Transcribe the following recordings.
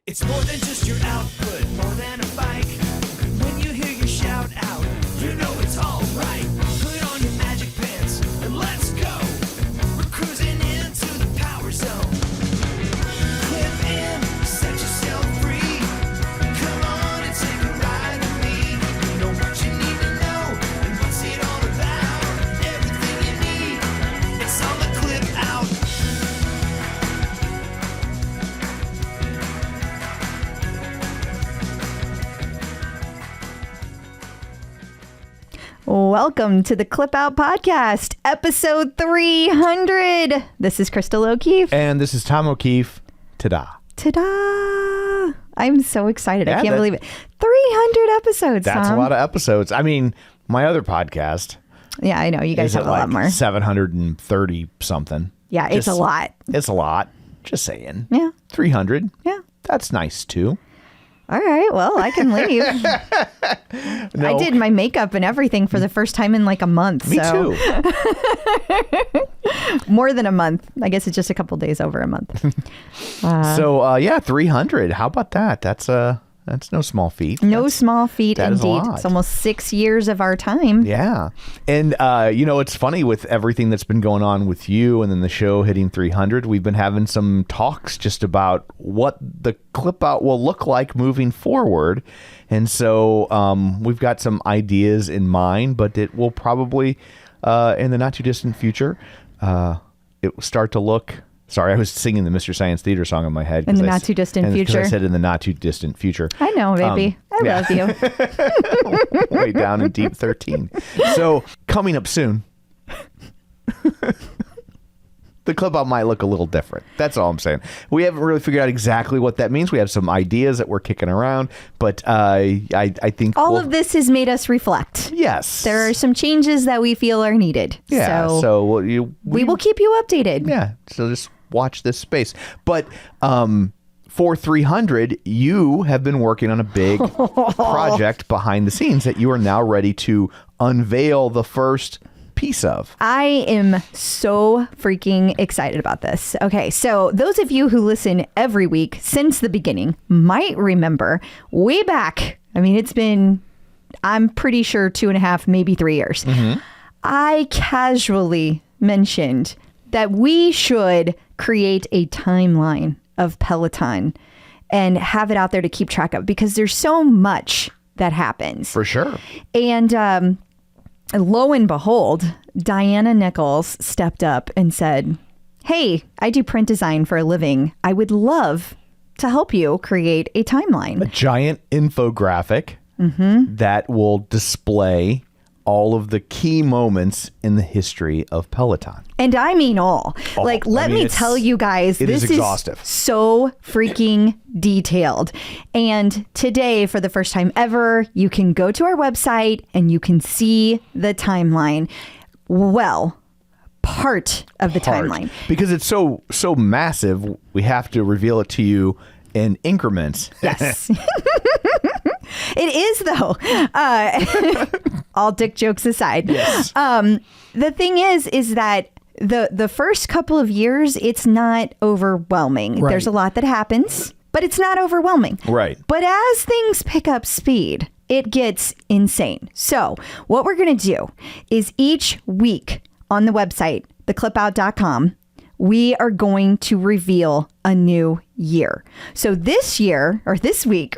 It's more than just your output, more than a bike. When you hear your shout out, you know it's all right. Put on your magic pants and let's go. We're cruising into the power zone. Clip in, set yourself free. Come on and take a ride with me. Know what you need to know and what's it all about. Everything you need, it's on the Clip Out. Welcome to the Clip Out Podcast, episode 300. This is Crystal O'Keefe. And this is Tom O'Keefe. Ta-da. Ta-da! I'm so excited. Yeah, I can't believe it. 300 episodes, That's Tom. a lot of episodes. I mean, my other podcast Yeah, I know. You guys is have at a lot more. 730 something. Yeah, it's a lot. It's a lot. Just saying. Yeah. 300. Yeah. That's nice too. All right. Well, I can leave. No, I did my makeup and everything for the first time in like a month. Me so. too. More than a month. I guess it's just a couple days over a month. So yeah, 300. How about that? That's no small feat. No small feat that is a indeed. lot. It's almost 6 years of our time. Yeah. And, it's funny with everything that's been going on with you and then the show hitting 300, we've been having some talks just about what the Clip Out will look like moving forward. And so we've got some ideas in mind, but it will probably, in the not too distant future, it will start to look... Sorry, I was singing the Mr. Science Theater song in my head. In the not too distant future. I said in the not too distant future. I know, baby. I love you. Way down in deep 13. So coming up soon, the Clip Out might look a little different. That's all I'm saying. We haven't really figured out exactly what that means. We have some ideas that we're kicking around, but I think all of this has made us reflect. Yes, there are some changes that we feel are needed. Yeah, so we will keep you updated. Yeah, so just watch this space. But for 300, you have been working on a big project behind the scenes that you are now ready to unveil the first piece of. I am so freaking excited about this. Okay, so those of you who listen every week since the beginning might remember way back. I mean, it's been, I'm pretty sure 2.5, maybe 3 years. Mm-hmm. I casually mentioned that we should create a timeline of Peloton and have it out there to keep track of, because there's so much that happens. For sure. And lo and behold, Diana Nichols stepped up and said, hey, I do print design for a living. I would love to help you create a timeline. A giant infographic that will display all of the key moments in the history of Peloton. And I mean all. Let me tell you guys, this is exhaustive. So freaking detailed. And today, for the first time ever, you can go to our website and you can see the timeline. Well, part of the timeline. Because it's so massive, we have to reveal it to you in increments. Yes. It is, though. All dick jokes aside. Yes. The thing is that the first couple of years, it's not overwhelming. Right. There's a lot that happens, but it's not overwhelming. Right. But as things pick up speed, it gets insane. So what we're going to do is each week on the website, theclipout.com, we are going to reveal a new year. So this week,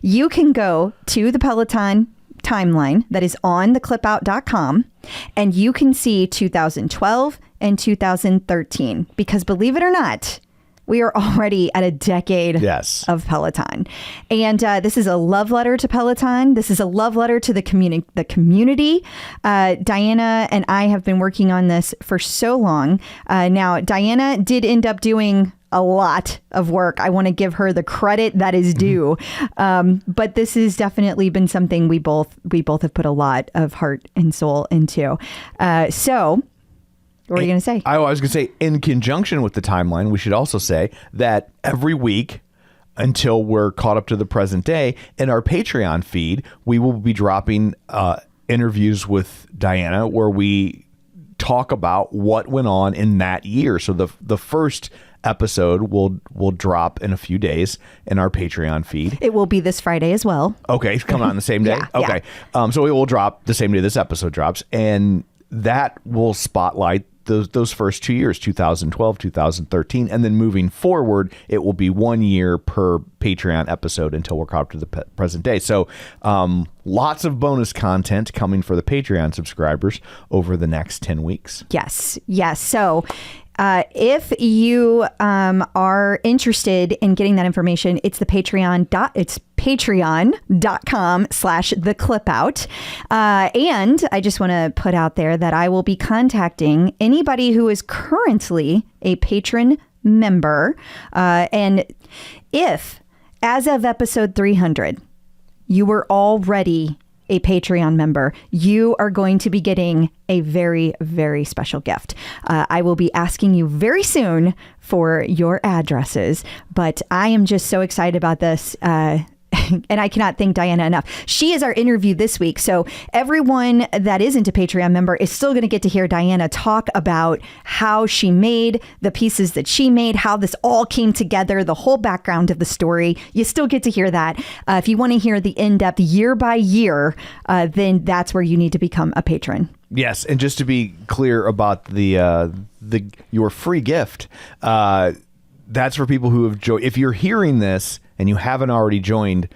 you can go to the Peloton timeline that is on theclipout.com and you can see 2012 and 2013, because believe it or not, we are already at a decade of Peloton. And this is a love letter to Peloton. This is a love letter to the community. Diana and I have been working on this for so long. Now, Diana did end up doing a lot of work. I want to give her the credit that is due. But this has definitely been something we both have put a lot of heart and soul into. So what were you going to say? I was going to say, in conjunction with the timeline, we should also say that every week until we're caught up to the present day, in our Patreon feed, we will be dropping interviews with Diana where we talk about what went on in that year. So the first episode will drop in a few days in our Patreon feed. It will be this Friday as well. Okay, it's coming on the same day? Yeah, okay. So it will drop the same day this episode drops, and that will spotlight those first 2 years, 2012, 2013, and then moving forward, it will be 1 year per Patreon episode until we're caught up to the present day. So lots of bonus content coming for the Patreon subscribers over the next 10 weeks. Yes. So if you are interested in getting that information, it's the patreon.com/theclipout. And I just want to put out there that I will be contacting anybody who is currently a patron member. And if, as of episode 300, you were already a Patreon member, you are going to be getting a very, very special gift. I will be asking you very soon for your addresses, but I am just so excited about this. And I cannot thank Diana enough. She is our interview this week. So everyone that isn't a Patreon member is still going to get to hear Diana talk about how she made the pieces that she made, how this all came together, the whole background of the story. You still get to hear that. If you want to hear the in-depth year by year, then that's where you need to become a patron. Yes, and just to be clear about your free gift, that's for people who have joined. If you're hearing this and you haven't already joined,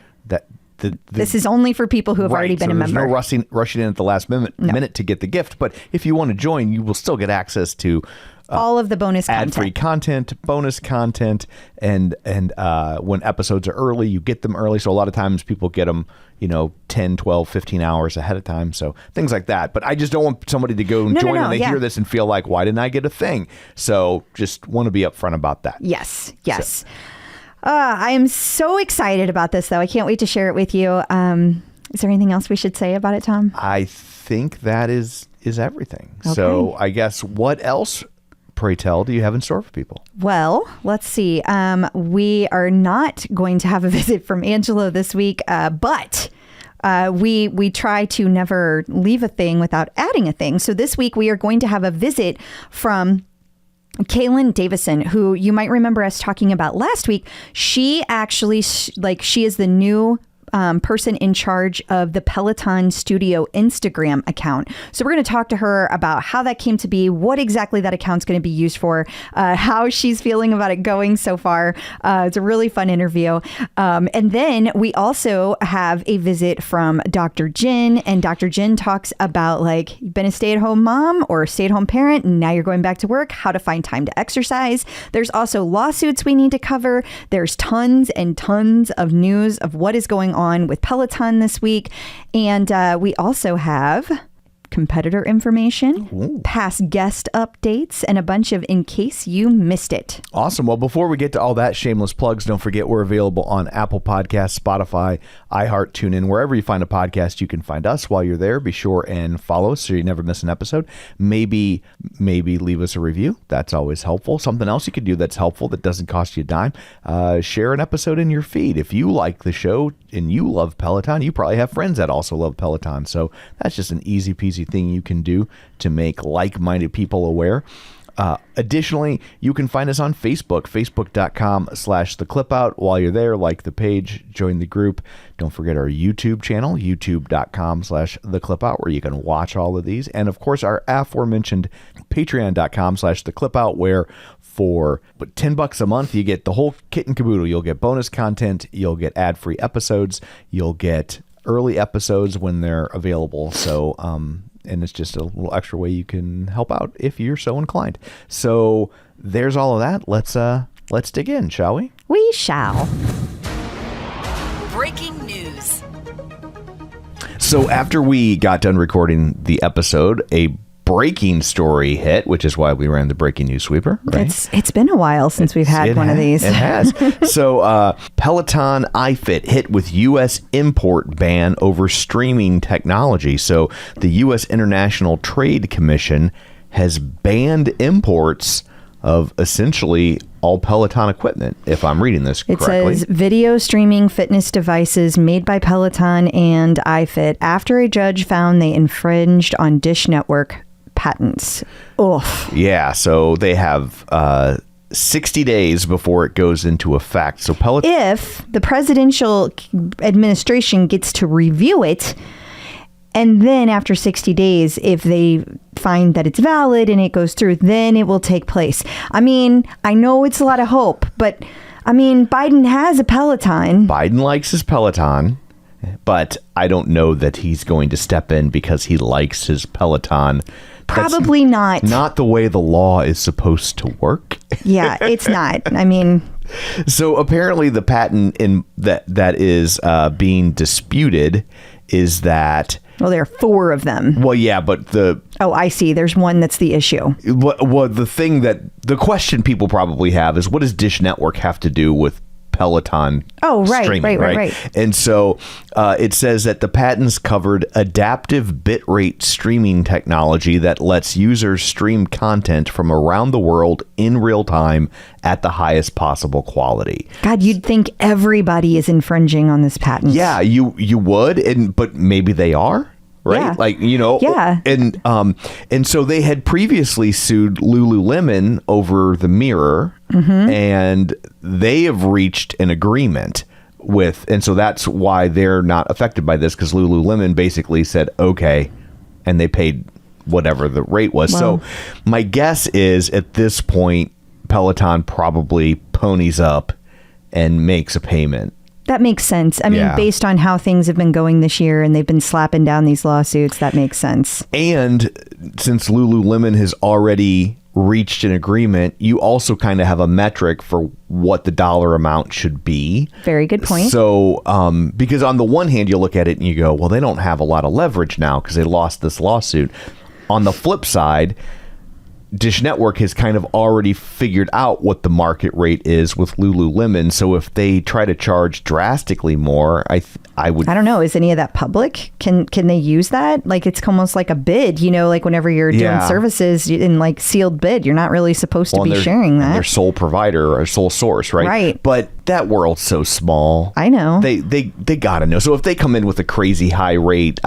this is only for people who have already been a member. There's no rushing in at the last minute to get the gift. But if you want to join, you will still get access to all of the bonus ad-free content, bonus content, and when episodes are early, you get them early. So a lot of times people get them, 10, 12, 15 hours ahead of time. So things like that. But I just don't want somebody to go and join when they hear this and feel like, why didn't I get a thing? So just want to be upfront about that. Yes. So. I am so excited about this, though. I can't wait to share it with you. Is there anything else we should say about it, Tom? I think that is everything. Okay. So I guess what else, pray tell, do you have in store for people? Well, let's see. We are not going to have a visit from Angelo this week, but we try to never leave a thing without adding a thing. So this week we are going to have a visit from Kaylin Davison, who you might remember us talking about last week. She actually, she is the new person in charge of the Peloton Studio Instagram account. So we're going to talk to her about how that came to be, what exactly that account's going to be used for, how she's feeling about it going so far. It's a really fun interview. And then we also have a visit from Dr. Jen, and Dr. Jen talks about you've been a stay-at-home mom or a stay-at-home parent, and now you're going back to work, how to find time to exercise. There's also lawsuits we need to cover. There's tons and tons of news of what is going on with Peloton this week. And we also have competitor information, past guest updates, and a bunch of in case you missed it. Awesome. Well, before we get to all that, shameless plugs, don't forget we're available on Apple Podcasts, Spotify, iHeart, TuneIn, wherever you find a podcast, you can find us. While you're there, be sure and follow us so you never miss an episode. Maybe leave us a review. That's always helpful. Something else you could do that's helpful that doesn't cost you a dime. Share an episode in your feed. If you like the show and you love Peloton, you probably have friends that also love Peloton. So that's just an easy peasy thing you can do to make like-minded people aware. Additionally, you can find us on Facebook, facebook.com/theclipout. While you're there, like the page, join the group. Don't forget our YouTube channel, youtube.com/theclipout, where you can watch all of these. And of course, our aforementioned patreon.com/theclipout, where for $10 a month, you get the whole kit and caboodle. You'll get bonus content, you'll get ad-free episodes, you'll get early episodes when they're available. So, and it's just a little extra way you can help out if you're so inclined. So there's all of that. Let's dig in, shall we? We shall. Breaking news. So after we got done recording the episode, a breaking story hit, which is why we ran the breaking news sweeper. Right? It's been a while since we've had one of these. It has. So Peloton iFit hit with U.S. import ban over streaming technology. So the U.S. International Trade Commission has banned imports of essentially all Peloton equipment, if I'm reading this correctly. It says video streaming fitness devices made by Peloton and iFit after a judge found they infringed on Dish Network patents. Oof. Yeah, so they have 60 days before it goes into effect. So Peloton... If the presidential administration gets to review it, and then after 60 days, if they find that it's valid and it goes through, then it will take place. I mean, I know it's a lot of hope, but I mean, Biden has a Peloton. Biden likes his Peloton, but I don't know that he's going to step in because he likes his Peloton. Probably not. Not the way the law is supposed to work. Yeah, it's not. I mean... So apparently the patent in that is being disputed is that... Well, there are 4 of them. Well, yeah, but the... Oh, I see. There's one that's the issue. Well, the question people probably have is, what does Dish Network have to do with Peloton streaming, right? And so it says that the patents covered adaptive bitrate streaming technology that lets users stream content from around the world in real time at the highest possible quality. God, you'd think everybody is infringing on this patent. Yeah, you would, but maybe they are. Right. Yeah. Like, you know, yeah. And so they had previously sued Lululemon over the mirror, and they have reached an agreement with, and so that's why they're not affected by this, because Lululemon basically said, okay, and they paid whatever the rate was. Wow. So my guess is at this point, Peloton probably ponies up and makes a payment. That makes sense. I mean, based on how things have been going this year and they've been slapping down these lawsuits, that makes sense. And since Lululemon has already reached an agreement, you also kind of have a metric for what the dollar amount should be. Very good point. So, because on the one hand, you look at it and you go, well, they don't have a lot of leverage now because they lost this lawsuit. On the flip side, Dish Network has kind of already figured out what the market rate is with Lululemon. So if they try to charge drastically more, I would... I don't know. Is any of that public? Can they use that? Like, it's almost like a bid, you know, like whenever you're doing services in like sealed bid, you're not really supposed to be sharing that. They're sole provider or sole source, right? Right. But that world's so small. I know. They got to know. So if they come in with a crazy high rate,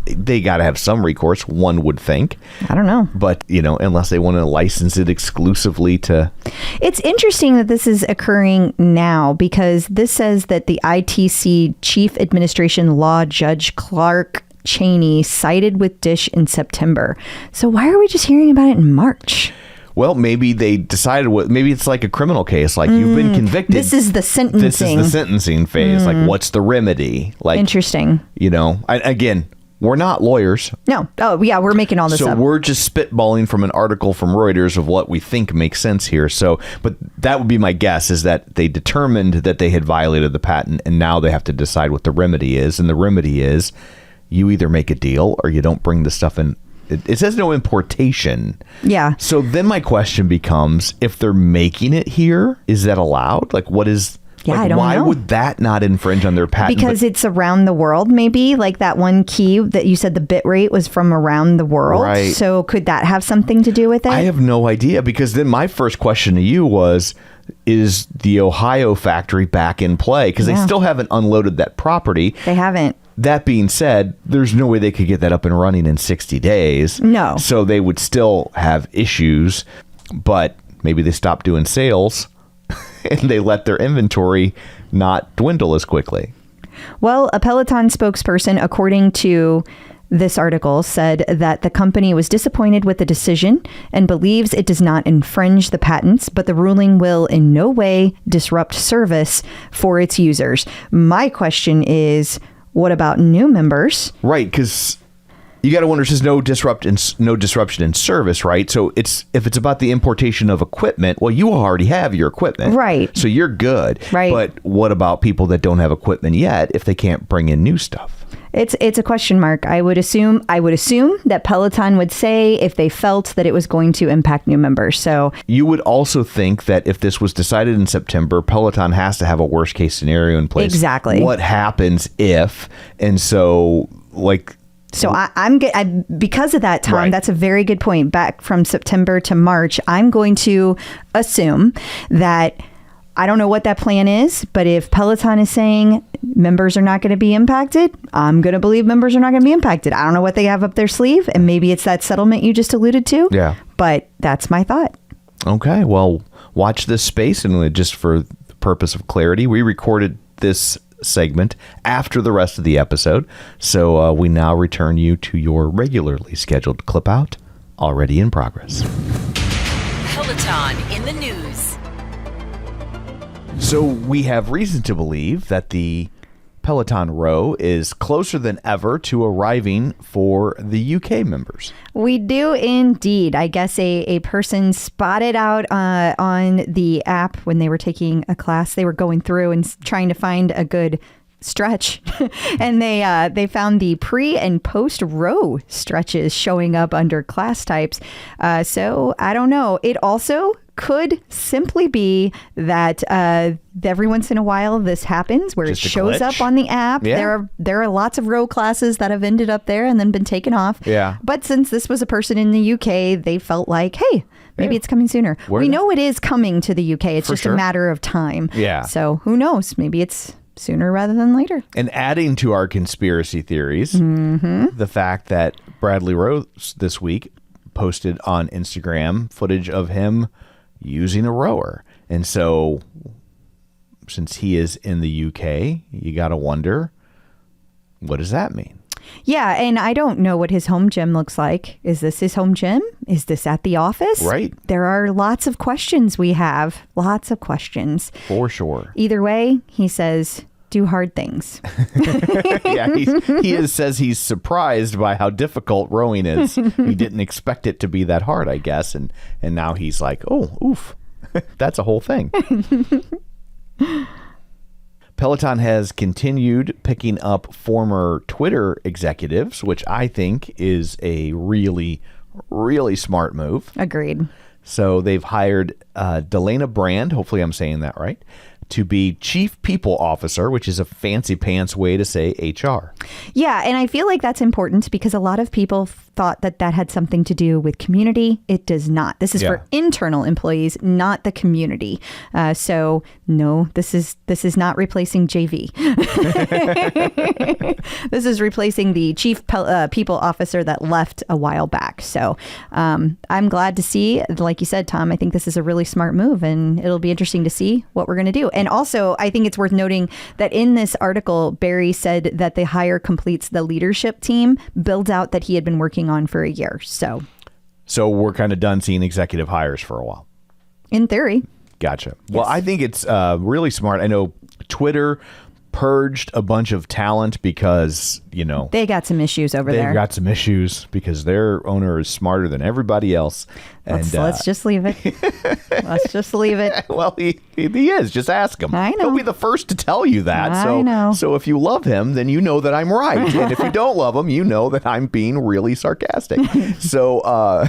they got to have some recourse, one would think. I don't know. But, you know, unless they want to license it exclusively to... It's interesting that this is occurring now, because this says that the ITC Chief Administration Law Judge Clark Cheney sided with Dish in September. So why are we just hearing about it in March? Well, maybe they decided maybe it's like a criminal case. Like, you've been convicted. This is the sentencing. This is the sentencing phase. Like, what's the remedy? Like, interesting. You know, again... We're not lawyers. No. Oh, yeah, we're making all this up. So we're just spitballing from an article from Reuters of what we think makes sense here. So, but that would be my guess, is that they determined that they had violated the patent, and now they have to decide what the remedy is. And the remedy is you either make a deal or you don't bring the stuff in. It says no importation. Yeah. So then my question becomes, if they're making it here, is that allowed? Like, what is... Yeah, like, I don't know. Why would that not infringe on their patent? Because it's around the world, maybe. Like that one key that you said the bit rate was from around the world. Right. So could that have something to do with it? I have no idea, because then my first question to you was, is the Ohio factory back in play? Because they still haven't unloaded that property. They haven't. That being said, there's no way they could get that up and running in 60 days. No. So they would still have issues, but maybe they stopped doing sales and they let their inventory not dwindle as quickly. Well, a Peloton spokesperson, according to this article, said that the company was disappointed with the decision and believes it does not infringe the patents, but the ruling will in no way disrupt service for its users. My question is, what about new members? Right, because you got to wonder, it says no disruption in service, right? So if it's about the importation of equipment, well, you already have your equipment. Right. So you're good. Right. But what about people that don't have equipment yet if they can't bring in new stuff? It's a question mark. I would assume that Peloton would say if they felt that it was going to impact new members. So you would also think that if this was decided in September, Peloton has to have a worst case scenario in place. Exactly. What happens if? And so like... So I'm because of that, Tom, right. That's a very good point. Back from September to March, I'm going to assume that I don't know what that plan is, but if Peloton is saying members are not going to be impacted, I'm going to believe members are not going to be impacted. I don't know what they have up their sleeve, and maybe it's that settlement you just alluded to. Yeah. But that's my thought. Okay, well, watch this space. And just for the purpose of clarity, we recorded this segment after the rest of the episode. So we now return you to your regularly scheduled clip out, already in progress. Peloton in the news. So we have reason to believe that the Peloton Row is closer than ever to arriving for the UK members. We do indeed. I guess a person spotted out on the app when they were taking a class. They were going through and trying to find a good stretch, and they found the pre and post row stretches showing up under class types. So I don't know. It also could simply be that every once in a while this happens where Just it a shows glitch? up on the app. Yeah. There are lots of row classes that have ended up there and then been taken off. Yeah. But since this was a person in the UK, they felt like, hey, maybe Yeah. it's coming sooner. Where we the- know it is coming to the UK. It's For just sure. a matter of time. Yeah. So who knows? Maybe it's sooner rather than later. And adding to our conspiracy theories, the fact that Bradley Rose this week posted on Instagram footage of him using a rower. And so since he is in the UK, you got to wonder, what does that mean? Yeah, and I don't know what his home gym looks like. Is this his home gym? Is this at the office? Right. There are lots of questions we have. Lots of questions. For sure. Either way, he says, do hard things. Yeah, says he's surprised by how difficult rowing is. He didn't expect it to be that hard, I guess. And now he's like, oh, oof, that's a whole thing. Peloton has continued picking up former Twitter executives, which I think is a really, really smart move. Agreed. So they've hired Delana Brand, hopefully I'm saying that right, to be Chief People Officer, which is a fancy pants way to say HR. Yeah, and I feel like that's important because a lot of people thought that had something to do with community. It does not. This is Yeah. for internal employees, not the community. So no, this is not replacing JV. This is replacing the Chief People Officer that left a while back. So I'm glad to see, like you said, Tom, I think this is a really smart move, and it'll be interesting to see what we're going to do. And also, I think it's worth noting that in this article, Barry said that the hire completes the leadership team build out that he had been working on for a year. So we're kind of done seeing executive hires for a while. in theory. Gotcha. Well, I think it's really smart. I know Twitter purged a bunch of talent because, They got some issues over they've there. got some issues because their owner is smarter than everybody else. And Let's just leave it. Let's just leave it. well, he is. Just ask him. I know. He'll be the first to tell you that. I know. So if you love him, then you know that I'm right. And if you don't love him, you know that I'm being really sarcastic. So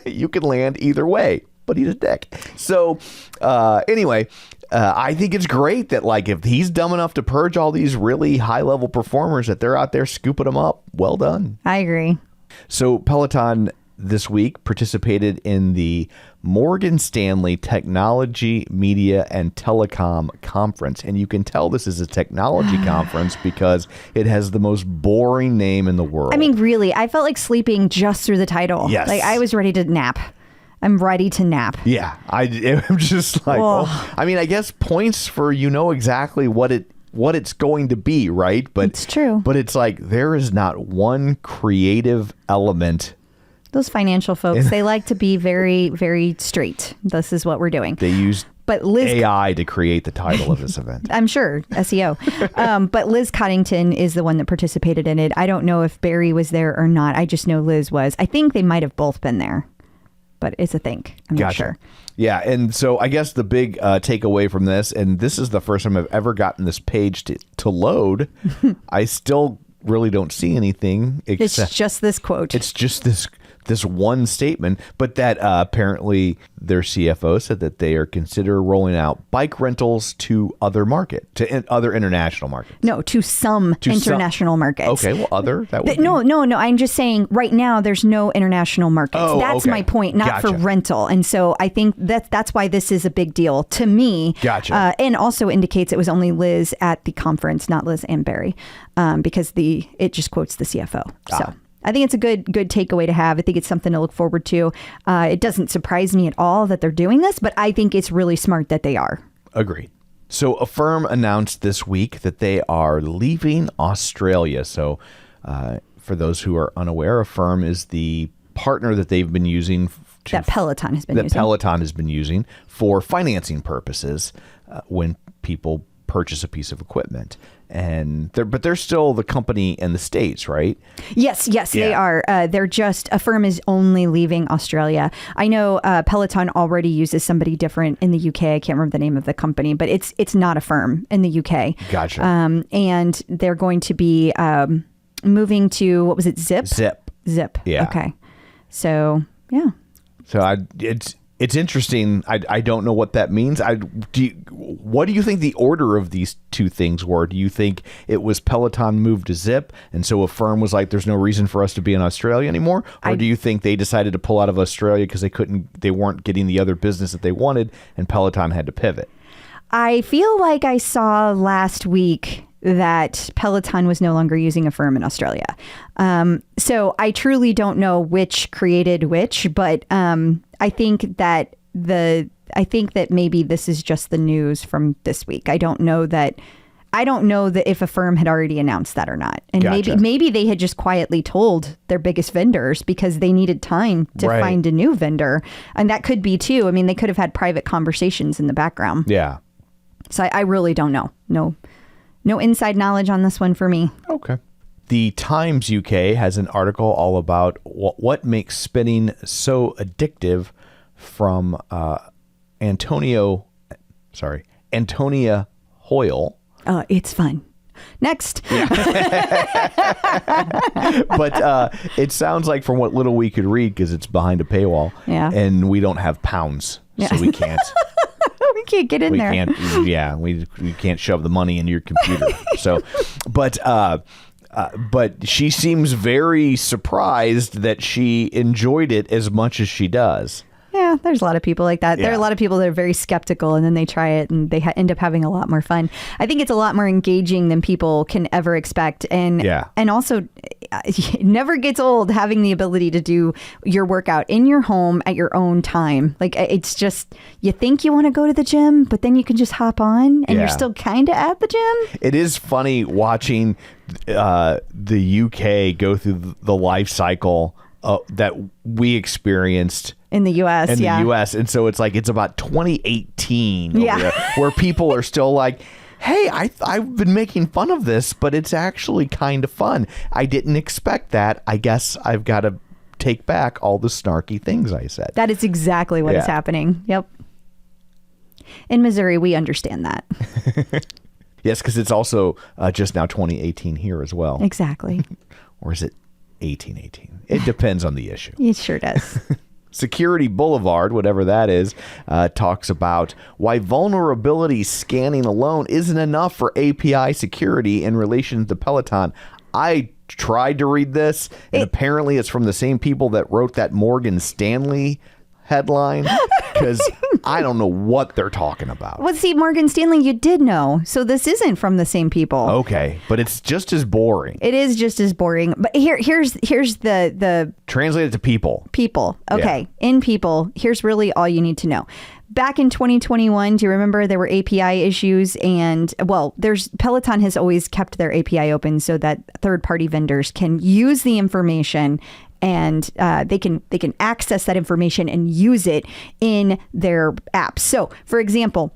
you can land either way, but he's a dick. So anyway, I think it's great that if he's dumb enough to purge all these really high level performers, that they're out there scooping them up. Well done. I agree. So Peloton this week participated in the Morgan Stanley Technology, Media, and Telecom Conference. And you can tell this is a technology conference because it has the most boring name in the world. I mean, really, I felt like sleeping just through the title. Yes. I was ready to nap. I'm ready to nap. Yeah, I'm just like, Whoa. I mean, I guess points for exactly what it's going to be, right? But It's true. But it's like there is not one creative element. Those financial folks, they like to be very, very straight. This is what we're doing. They used But Liz, AI to create the title of this event. I'm sure, SEO. But Liz Coddington is the one that participated in it. I don't know if Barry was there or not. I just know Liz was. I think they might have both been there. But it's a thing. I'm not Gotcha. sure. Yeah, and so I guess the big takeaway from this, and this is the first time I've ever gotten this page to load, I still really don't see anything It's except just this quote. it's just this one statement, but that apparently their CFO said that they are consider rolling out bike rentals to other international markets. No, to some international markets. Okay, well, that would be... No. I'm just saying right now there's no international markets. Oh, That's okay. my point, not for Gotcha. rental. And so I think that's why this is a big deal to me. Gotcha. And also indicates it was only Liz at the conference, not Liz and Barry, because it just quotes the CFO. So I think it's a good takeaway to have. I think it's something to look forward to. It doesn't surprise me at all that they're doing this, but I think it's really smart that they are. Agreed. So Affirm announced this week that they are leaving Australia. So for those who are unaware, Affirm is the partner that they've been using That Peloton has been using for financing purposes when people purchase a piece of equipment. But they're still the company in the States, right? Yes, they are. Affirm is only leaving Australia. I know Peloton already uses somebody different in the UK. I can't remember the name of the company, but it's not Affirm in the UK. Gotcha. And they're going to be moving to, what was it, Zip? Zip. Yeah. Okay. So, yeah. So it's interesting. I don't know what that means. What do you think the order of these two things were? Do you think it was Peloton moved to Zip, and so Affirm was like, "There's no reason for us to be in Australia anymore," or do you think they decided to pull out of Australia because they weren't getting the other business that they wanted, and Peloton had to pivot? I feel like I saw last week that Peloton was no longer using Affirm in Australia. So I truly don't know which created which, but I think that maybe this is just the news from this week. I don't know that if Affirm had already announced that or not. And Gotcha. maybe they had just quietly told their biggest vendors because they needed time to find a new vendor. And that could be too. I mean, they could have had private conversations in the background. Yeah. So I really don't know. No inside knowledge on this one for me. Okay. The Times UK has an article all about what makes spinning so addictive from Antonia Hoyle. It's fun. Next. But it sounds like from what little we could read, because it's behind a paywall, and we don't have pounds, so we can't. We can't get in there. We can't shove the money into your computer. So, but she seems very surprised that she enjoyed it as much as she does. Yeah, there's a lot of people like that. Yeah. There are a lot of people that are very skeptical, and then they try it and they end up having a lot more fun. I think it's a lot more engaging than people can ever expect. And also, it never gets old having the ability to do your workout in your home at your own time. Like, it's just, you think you want to go to the gym, but then you can just hop on and you're still kind of at the gym. It is funny watching the UK go through the life cycle that we experienced in the U.S. the U.S. And so it's like, it's about 2018 over there, where people are still like, hey, I've been making fun of this, but it's actually kind of fun. I didn't expect that. I guess I've got to take back all the snarky things I said. That is exactly what is happening. Yep. In Missouri, we understand that. Yes, because it's also just now 2018 here as well. Exactly. Or is it 1818? It depends on the issue. It sure does. Security Boulevard, whatever that is, talks about why vulnerability scanning alone isn't enough for API security in relation to Peloton. I tried to read this, and apparently it's from the same people that wrote that Morgan Stanley headline, because I don't know what they're talking about. Well, see, Morgan Stanley, you did know. So this isn't from the same people. Okay, but it's just as boring. It is just as boring. But here's the translate it to people. People. Okay. Yeah. In people, here's really all you need to know. Back in 2021, do you remember there were API issues? And Peloton has always kept their API open so that third-party vendors can use the information, and they can access that information and use it in their apps. So, for example,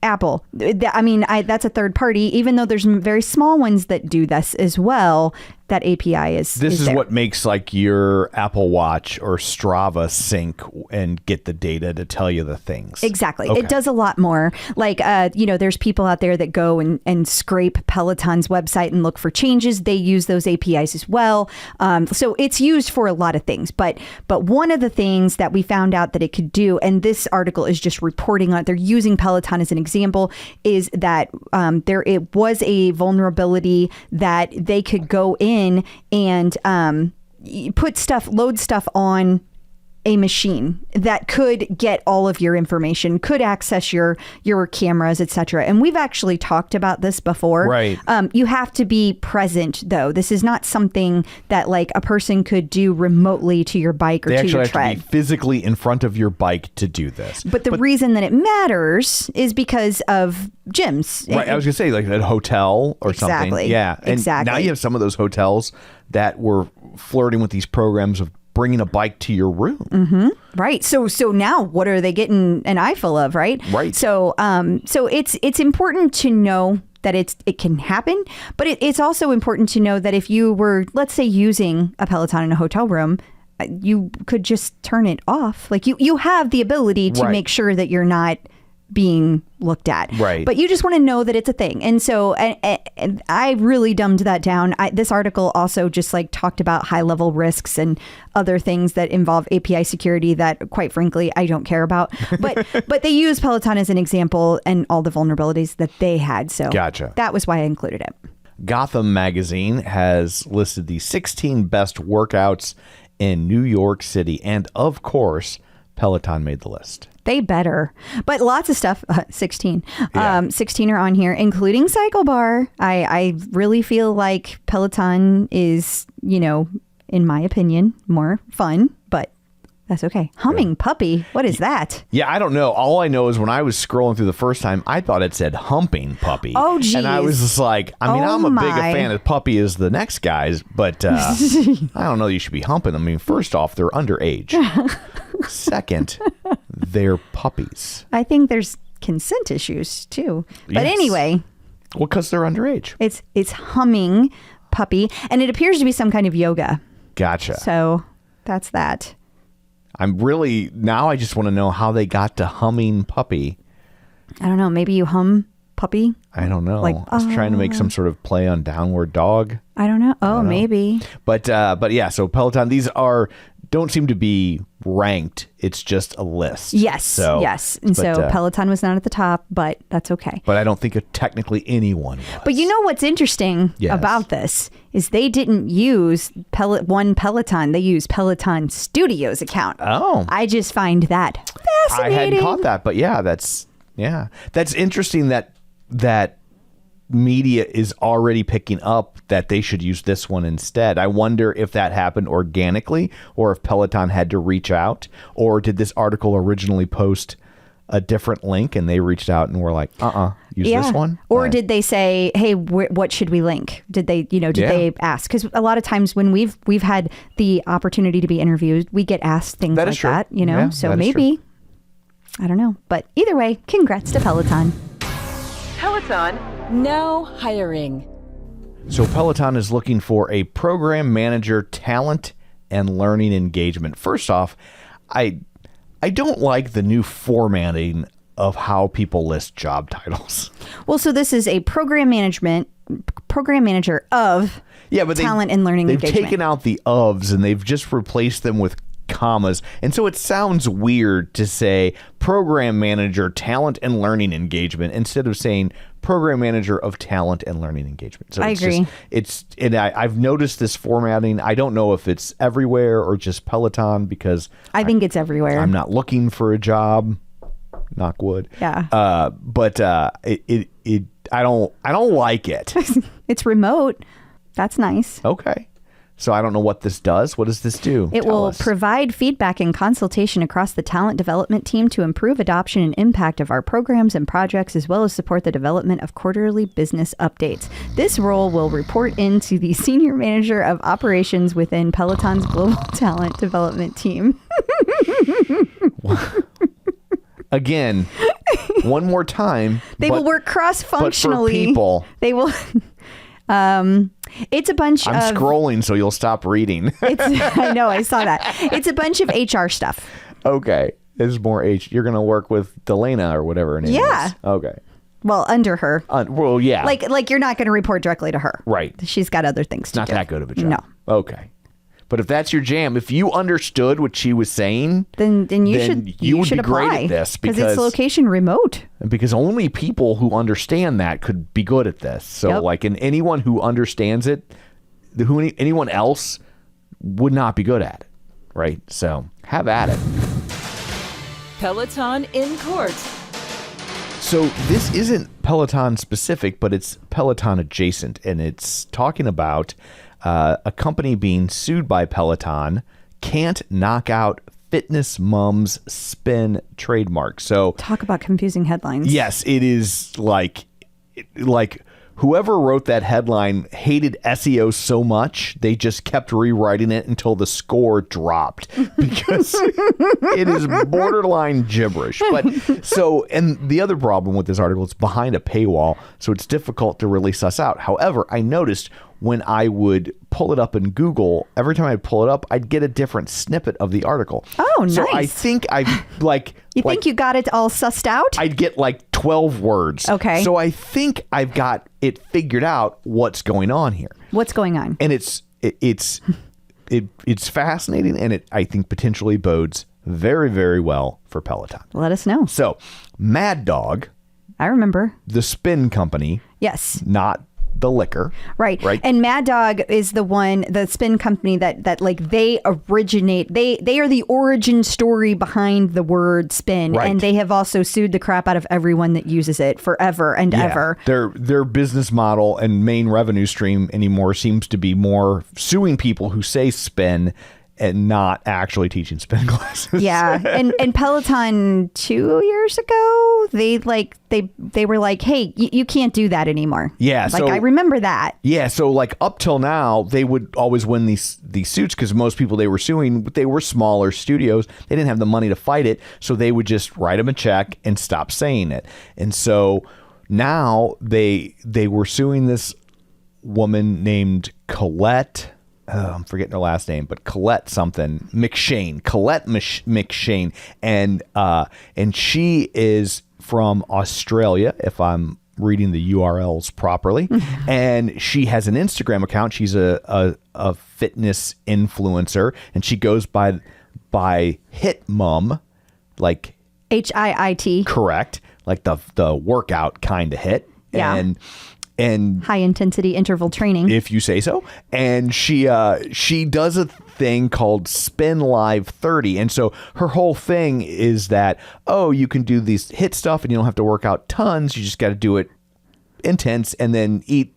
Apple, that's a third party, even though there's very small ones that do this as well. That API is there. What makes like your Apple Watch or Strava sync and get the data to tell you the things. Exactly. Okay. It does a lot more. Like, there's people out there that go and scrape Peloton's website and look for changes. They use those APIs as well. So it's used for a lot of things. But one of the things that we found out that it could do, and this article is just reporting on it, they're using Peloton as an example, is that it was a vulnerability that they could go in and load stuff on a machine that could get all of your information, could access your cameras, etc. And we've actually talked about this before. Right. You have to be present, though. This is not something that like a person could do remotely to your bike or They to actually your have tread. to be physically in front of your bike to do this. But the reason that it matters is because of gyms. Right, I was gonna say like at a hotel or something. Exactly. Yeah, and Exactly. now you have some of those hotels that were flirting with these programs of bringing a bike to your room. Right. So now what are they getting an eyeful of, right? Right. So it's important to know that it can happen, but it's also important to know that if you were, let's say, using a Peloton in a hotel room, you could just turn it off. Like you have the ability to Right. make sure that you're not being looked at. Right. But you just want to know that it's a thing. And so and I really dumbed that down. This article also just like talked about high level risks and other things that involve API security that quite frankly, I don't care about. But they use Peloton as an example and all the vulnerabilities that they had. So Gotcha. that was why I included it. Gotham Magazine has listed the 16 best workouts in New York City, and of course, Peloton made the list. They better. But lots of stuff. 16. Yeah. 16 are on here, including Cycle Bar. I really feel like Peloton is, in my opinion, more fun, but that's okay. Humming Puppy. What is that? Yeah, I don't know. All I know is when I was scrolling through the first time, I thought it said Humping Puppy. Oh, geez. And I was just like, I'm a big my. fan of Puppy as the next guys, but I don't know you should be humping them. I mean, first off, they're underage. Second, they're puppies. I think there's consent issues too. But Yes. anyway, Well, because they're underage. it's Humming Puppy, and it appears to be some kind of yoga. Gotcha. So that's that. Now I just want to know how they got to Humming Puppy. I don't know. Maybe you hum puppy? I don't know. Like, I was trying to make some sort of play on Downward Dog. I don't know. Oh, maybe. But yeah, so Peloton, these don't seem to be ranked. It's just a list. Yes. And so Peloton was not at the top, but that's okay. But I don't think technically anyone was. But you know what's interesting Yes. about this is they didn't use Peloton. They used Peloton Studios account. Oh. I just find that I fascinating. hadn't caught that, but that's interesting that media is already picking up that they should use this one instead. I wonder if that happened organically or if Peloton had to reach out, or did this article originally post a different link and they reached out and were like, use this one? Or did they say, hey, what should we link? Did they, they ask? Because a lot of times when we've had the opportunity to be interviewed, we get asked things That like is true. that, Yeah, so that is maybe, I don't know. But either way, congrats to Peloton. Peloton now hiring. So Peloton is looking for a program manager, talent, and learning engagement. First off, I don't like the new formatting of how people list job titles. Well, so this is a program manager of talent and learning they've engagement. taken out the ofs and they've just replaced them with commas. And so it sounds weird to say program manager, talent and learning engagement instead of saying program manager of talent and learning engagement. So I agree. I've noticed this formatting. I don't know if it's everywhere or just Peloton because I think it's everywhere. I'm not looking for a job. Knock wood. Yeah. But I don't like it. It's remote. That's nice. Okay. So I don't know what this does. What does this do? It Tell will us. provide feedback and consultation across the talent development team to improve adoption and impact of our programs and projects, as well as support the development of quarterly business updates. This role will report into the senior manager of operations within Peloton's global talent development team. Again, one more time. They will work cross-functionally. But for people. They will. It's a bunch I'm of. scrolling, so you'll stop reading. I know, I saw that. It's a bunch of HR stuff. Okay. There's more H. You're going to work with Delana or whatever her name Yeah. is. Okay. Well, under her. Well, yeah. Like you're not going to report directly to her. Right. She's got other things to Not do. that good of a job. No. Okay. But if that's your jam, if you understood what she was saying, Then you would should be apply great at this because it's location remote. because only people who understand that could be good at this. So Yep. like, and anyone who understands it, anyone else would not be good at it. Right. So Have at it. Peloton in court. So this isn't Peloton specific, but it's Peloton adjacent, and it's talking about a company being sued by Peloton can't knock out Fitness Mum's spin trademark. So Talk about confusing headlines. yes, it is like whoever wrote that headline hated SEO so much they just kept rewriting it until the score dropped because it is borderline gibberish. But so, and the other problem with this article is behind a paywall, so it's difficult to really suss out. However, I noticed when I would pull it up in Google, every time I'd pull it up, I'd get a different snippet of the article. Oh, So I nice. think I like. You think you got it all sussed out? I'd get like 12 words. Okay. So I think I've got it figured out what's going on here. What's going on? And it's fascinating, and it I think potentially bodes very, very well for Peloton. Let us know. So Mad Dog, I remember. the spin company, Yes. not the liquor. Right. Right. And Mad Dog is the spin company that like they originate. They are the origin story behind the word spin. Right. And they have also sued the crap out of everyone that uses it forever and ever. Their business model and main revenue stream anymore seems to be more suing people who say spin and not actually teaching spin classes. Yeah. And Peloton 2 years ago, they were like, hey, you can't do that anymore. Yeah, Like so- I remember that. Yeah, so like up till now, they would always win these suits because most people they were suing, they were smaller studios. They didn't have the money to fight it, so they would just write them a check and stop saying it. And so now they were suing this woman named Colette. I'm forgetting her last name, but Colette something McShane, Colette McShane, and she is from Australia, if I'm reading the URLs properly, and she has an Instagram account. She's a fitness influencer, and she goes by HIIT Mum, like HIIT. correct, like the workout kind of HIIT, Yeah. and High intensity interval training. if you say so. And she does a thing called Spin Live 30. And so her whole thing is that, oh, you can do these HIIT stuff and you don't have to work out tons. You just got to do it intense and then eat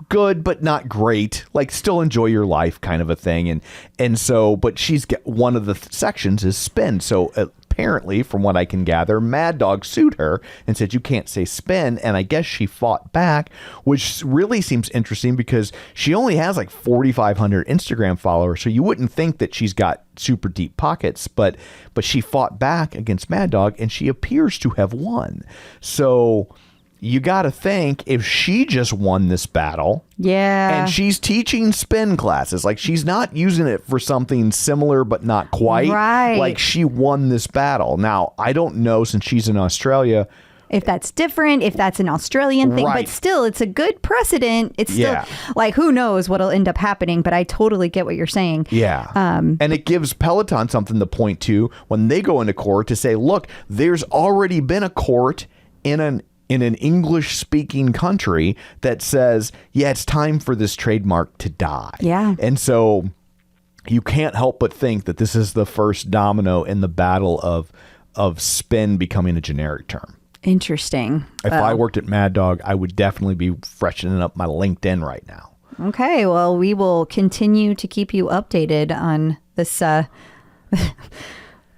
good, but not great. Like still enjoy your life kind of a thing. And so, but she's got one of the sections is spin. So apparently, from what I can gather, Mad Dog sued her and said, you can't say spin. And I guess she fought back, which really seems interesting because she only has like 4,500 Instagram followers. So you wouldn't think that she's got super deep pockets, but she fought back against Mad Dog and she appears to have won. So you got to think if she just won this battle, Yeah. and she's teaching spin classes. Like she's not using it for something similar, but not quite. Right. Like she won this battle. Now, I don't know, since she's in Australia. If that's different, if that's an Australian thing, Right. but still, it's a good precedent. It's still Yeah. like, who knows what'll end up happening, but I totally get what you're saying. Yeah. And it gives Peloton something to point to when they go into court to say, look, there's already been a court in an English-speaking country that says, yeah, it's time for this trademark to die. Yeah. And so you can't help but think that this is the first domino in the battle of spin becoming a generic term. Interesting. If I worked at Mad Dog, I would definitely be freshening up my LinkedIn right now. Okay, well, we will continue to keep you updated on this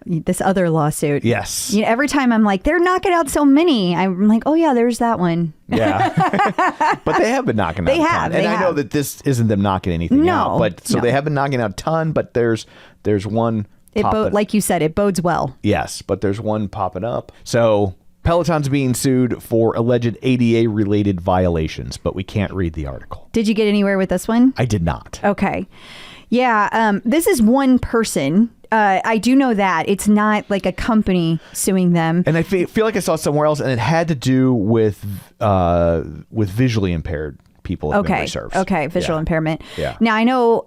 this other lawsuit. Yes. You know, every time I'm like, they're knocking out so many. I'm like, oh yeah, there's that one. Yeah. But they have been knocking out They a have, ton. they And I know have. that this isn't them knocking anything No, out. But so no. they have been knocking out a ton, but there's one popping. Like you said, it bodes well. Yes, but there's one popping up. So Peloton's being sued for alleged ADA-related violations, but we can't read the article. Did you get anywhere with this one? I did not. Okay. Yeah, this is one person. I do know that. It's not like a company suing them. And I feel like I saw it somewhere else, and it had to do with visually impaired people with memory Okay. serves. Okay. Visual impairment. Yeah. Now, I know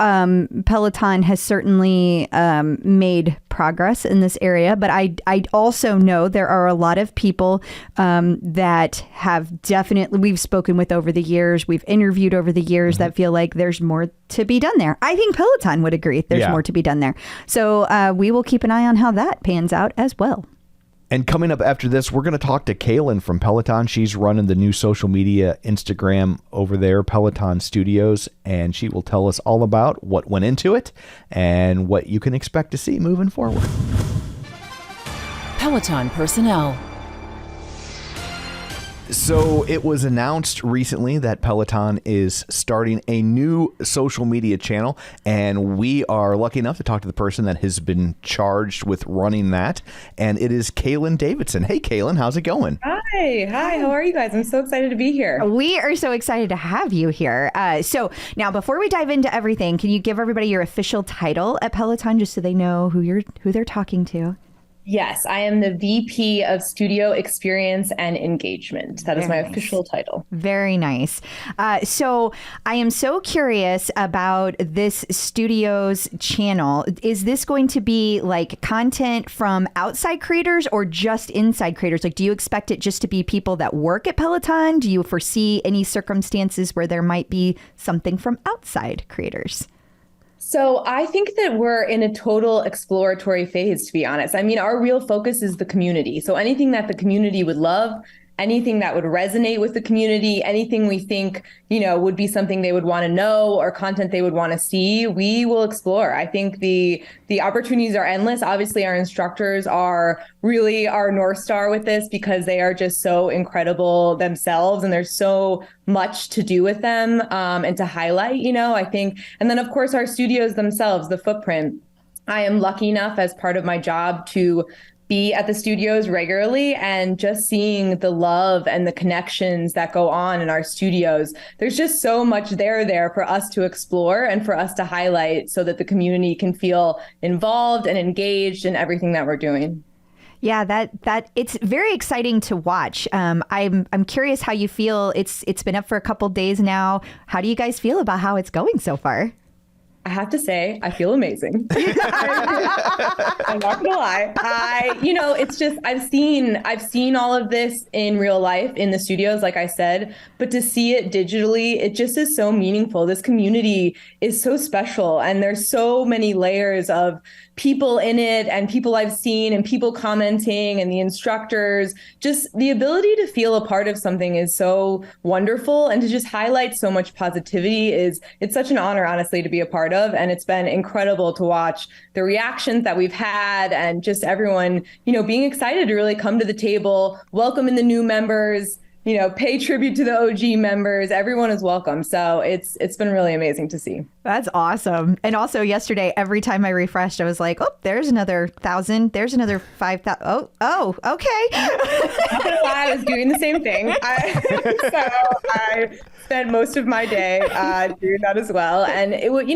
Peloton has certainly made progress in this area, but I also know there are a lot of people that have definitely, we've spoken with over the years, we've interviewed over the years that feel like there's more to be done there. I think Peloton would agree there's more to be done there. So we will keep an eye on how that pans out as well. And coming up after this, we're going to talk to Kaylin from Peloton. She's running the new social media Instagram over there, Peloton Studios, and she will tell us all about what went into it and what you can expect to see moving forward. Peloton personnel. So it was announced recently that Peloton is starting a new social media channel, and we are lucky enough to talk to the person that has been charged with running that, and it is Kaylin Davidson. Hey, Kaylin, how's it going? Hi, how are you guys? I'm so excited to be here. We are so excited to have you here. So now, before we dive into everything, can you give everybody your official title at Peloton just so they know who they're talking to? Yes, I am the VP of Studio Experience and Engagement. That is my official title. Very nice. So I am so curious about this studio's channel. Is this going to be like content from outside creators or just inside creators? Like, do you expect it just to be people that work at Peloton? Do you foresee any circumstances where there might be something from outside creators? So I think that we're in a total exploratory phase, to be honest. I mean, our real focus is the community. So anything that the community would love, anything that would resonate with the community, anything we think, would be something they would want to know or content they would want to see, we will explore. I think the opportunities are endless. Obviously, our instructors are really our North Star with this because they are just so incredible themselves, and there's so much to do with them and to highlight, I think. And then, of course, our studios themselves, the footprint. I am lucky enough as part of my job to be at the studios regularly, and just seeing the love and the connections that go on in our studios. There's just so much there for us to explore and for us to highlight so that the community can feel involved and engaged in everything that we're doing. Yeah, that it's very exciting to watch. I'm curious how you feel. It's been up for a couple days now. How do you guys feel about how it's going so far? I have to say, I feel amazing. I'm not gonna lie. It's just, I've seen all of this in real life in the studios, like I said, but to see it digitally, it just is so meaningful. This community is so special, and there's so many layers of people in it, and people I've seen, and people commenting, and the instructors. Just the ability to feel a part of something is so wonderful, and to just highlight so much positivity it's such an honor, honestly, to be a part of. And it's been incredible to watch the reactions that we've had, and just everyone, being excited to really come to the table, welcome in the new members, pay tribute to the OG members. Everyone is welcome. So it's been really amazing to see. That's awesome. And also yesterday, every time I refreshed, I was like, oh, there's another 1,000. There's another 5,000. Oh, okay. Not gonna lie, I was doing the same thing. So I spent most of my day doing that as well. And it would,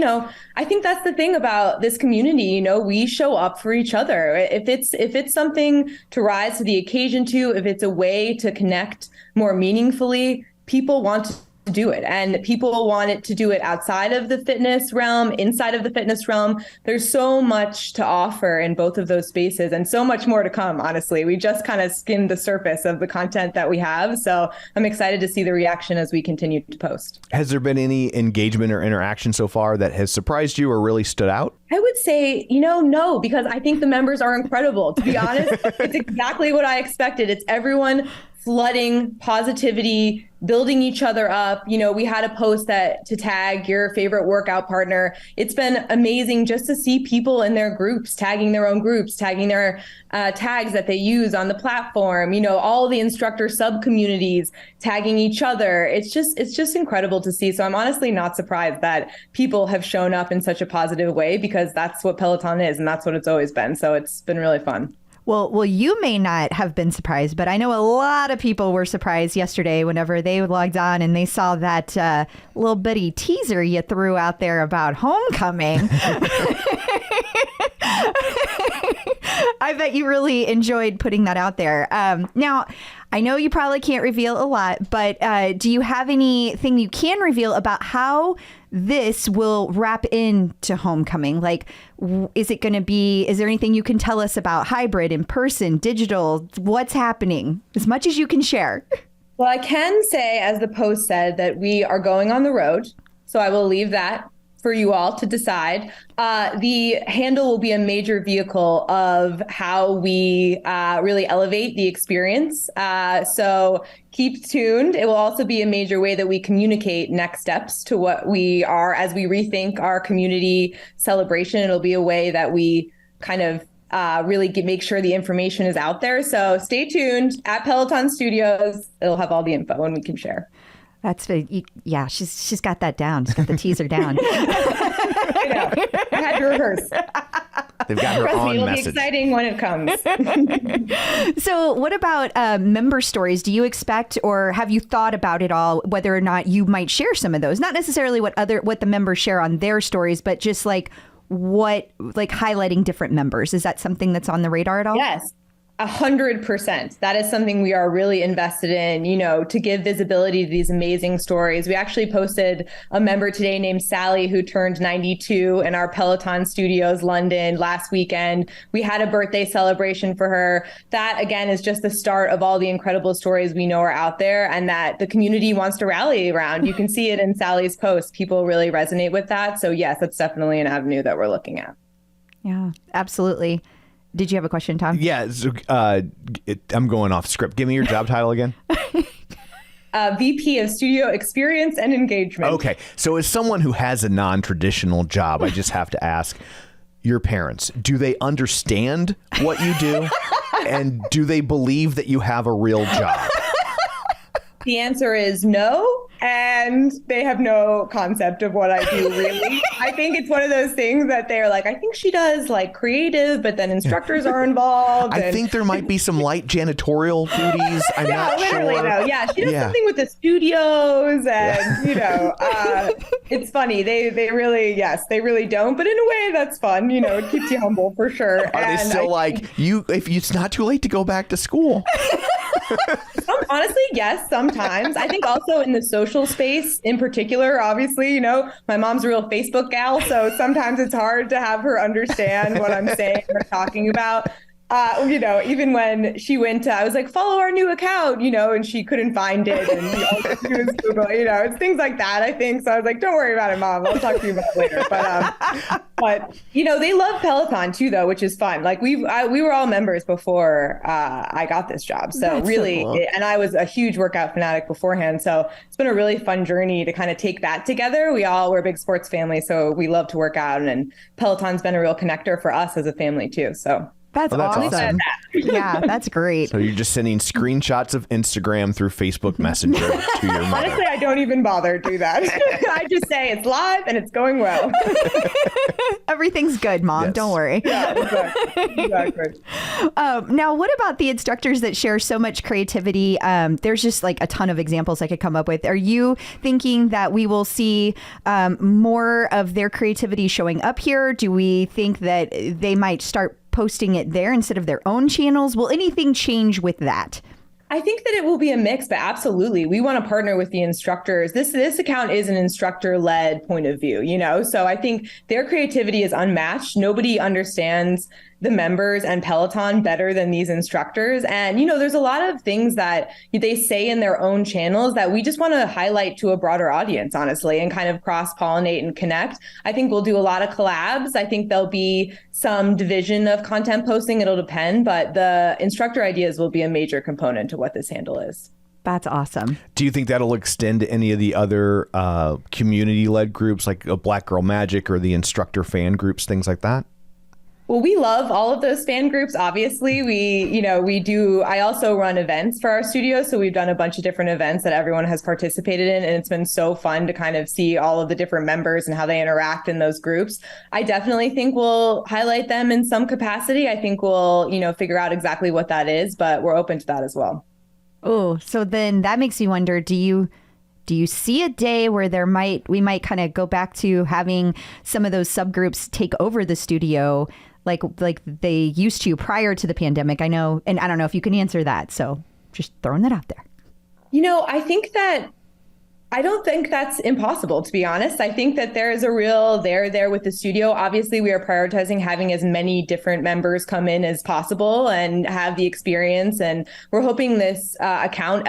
I think that's the thing about this community. We show up for each other. If it's something to rise to the occasion to, if it's a way to connect more meaningfully, people want to do it, and people want it to do it outside of the fitness realm, inside of the fitness realm. There's so much to offer in both of those spaces, and so much more to come. Honestly, we just kind of skimmed the surface of the content that we have. So I'm excited to see the reaction as we continue to post. Has there been any engagement or interaction so far that has surprised you or really stood out? I would say, no, because I think the members are incredible. To be honest, it's exactly what I expected. It's everyone flooding positivity, building each other up. We had a post to tag your favorite workout partner. It's been amazing just to see people in their groups, tagging their own groups, tagging their tags that they use on the platform, all the instructor sub communities tagging each other. It's just incredible to see. So I'm honestly not surprised that people have shown up in such a positive way, because that's what Peloton is, and that's what it's always been. So it's been really fun. Well, you may not have been surprised, but I know a lot of people were surprised yesterday whenever they logged on and they saw that little bitty teaser you threw out there about homecoming. I bet you really enjoyed putting that out there. Now, I know you probably can't reveal a lot, but do you have anything you can reveal about how this will wrap into homecoming? Like, is there anything you can tell us about hybrid, in person, digital? What's happening? As much as you can share. Well, I can say, as the post said, that we are going on the road. So I will leave that for you all to decide. The handle will be a major vehicle of how we really elevate the experience. So keep tuned. It will also be a major way that we communicate next steps to what we are as we rethink our community celebration. It'll be a way that we kind of really make sure the information is out there. So stay tuned at Peloton Studios. It'll have all the info and we can share. Yeah, she's got that down. She's got the teaser down. I know. I had to rehearse. They've got her Trust on me, it'll message. be exciting when it comes. So what about member stories? Do you expect, or have you thought about it all, whether or not you might share some of those? Not necessarily what the members share on their stories, but just like highlighting different members. Is that something that's on the radar at all? Yes. 100%. That is something we are really invested in, to give visibility to these amazing stories. We actually posted a member today named Sally who turned 92 in our Peloton Studios, London last weekend. We had a birthday celebration for her. That again is just the start of all the incredible stories we know are out there and that the community wants to rally around. You can see it in Sally's post. People really resonate with that. So yes, that's definitely an avenue that we're looking at. Yeah, absolutely. Did you have a question, Tom? Yeah, so, I'm going off script. Give me your job title again. VP of Studio Experience and Engagement. Okay, so as someone who has a non-traditional job, I just have to ask, your parents, do they understand what you do? And do they believe that you have a real job? The answer is no. And they have no concept of what I do, really. I think it's one of those things that they're like, I think she does like creative, but then instructors are involved. I think there might be some light janitorial duties. I'm not literally, sure. No. Yeah, she does something with the studios and, it's funny. They really don't. But in a way, that's fun. It keeps you humble for sure. Are they still if it's not too late to go back to school? Honestly, yes, sometimes. I think also in the social space in particular, obviously, my mom's a real Facebook gal, so sometimes it's hard to have her understand what I'm saying or talking about. Even when she went to, I was like, follow our new account, and she couldn't find it. And all she could do was Google, it's things like that, I think. So I was like, don't worry about it, Mom. I'll talk to you about it later. But they love Peloton too, though, which is fun. Like we were all members before I got this job. So That's really, so cool. and I was a huge workout fanatic beforehand. So it's been a really fun journey to kind of take that together. We're a big sports family, so we love to work out. And Peloton's been a real connector for us as a family too. So That's awesome. Yeah, that's great. So you're just sending screenshots of Instagram through Facebook Messenger to your mother. Honestly, I don't even bother to do that. I just say it's live and it's going well. Everything's good, Mom. Yes. Don't worry. Yeah, exactly. Now, what about the instructors that share so much creativity? There's just like a ton of examples I could come up with. Are you thinking that we will see more of their creativity showing up here? Do we think that they might start posting it there instead of their own channels? Will anything change with that? I think that it will be a mix, but absolutely. We want to partner with the instructors. This account is an instructor-led point of view, So I think their creativity is unmatched. Nobody understands the members and Peloton better than these instructors. And, there's a lot of things that they say in their own channels that we just want to highlight to a broader audience, honestly, and kind of cross-pollinate and connect. I think we'll do a lot of collabs. I think there'll be some division of content posting. It'll depend, but the instructor ideas will be a major component to what this handle is. That's awesome. Do you think that'll extend to any of the other community-led groups like Black Girl Magic or the instructor fan groups, things like that? Well, we love all of those fan groups. Obviously, we do. I also run events for our studio. So we've done a bunch of different events that everyone has participated in. And it's been so fun to kind of see all of the different members and how they interact in those groups. I definitely think we'll highlight them in some capacity. I think we'll, figure out exactly what that is, but we're open to that as well. Oh, so then that makes me wonder, do you see a day where we might kind of go back to having some of those subgroups take over the studio like they used to prior to the pandemic? I know, and I don't know if you can answer that. So Just throwing that out there. I don't think that's impossible, to be honest. I think that there is a real there with the studio. Obviously, we are prioritizing having as many different members come in as possible and have the experience. And we're hoping this account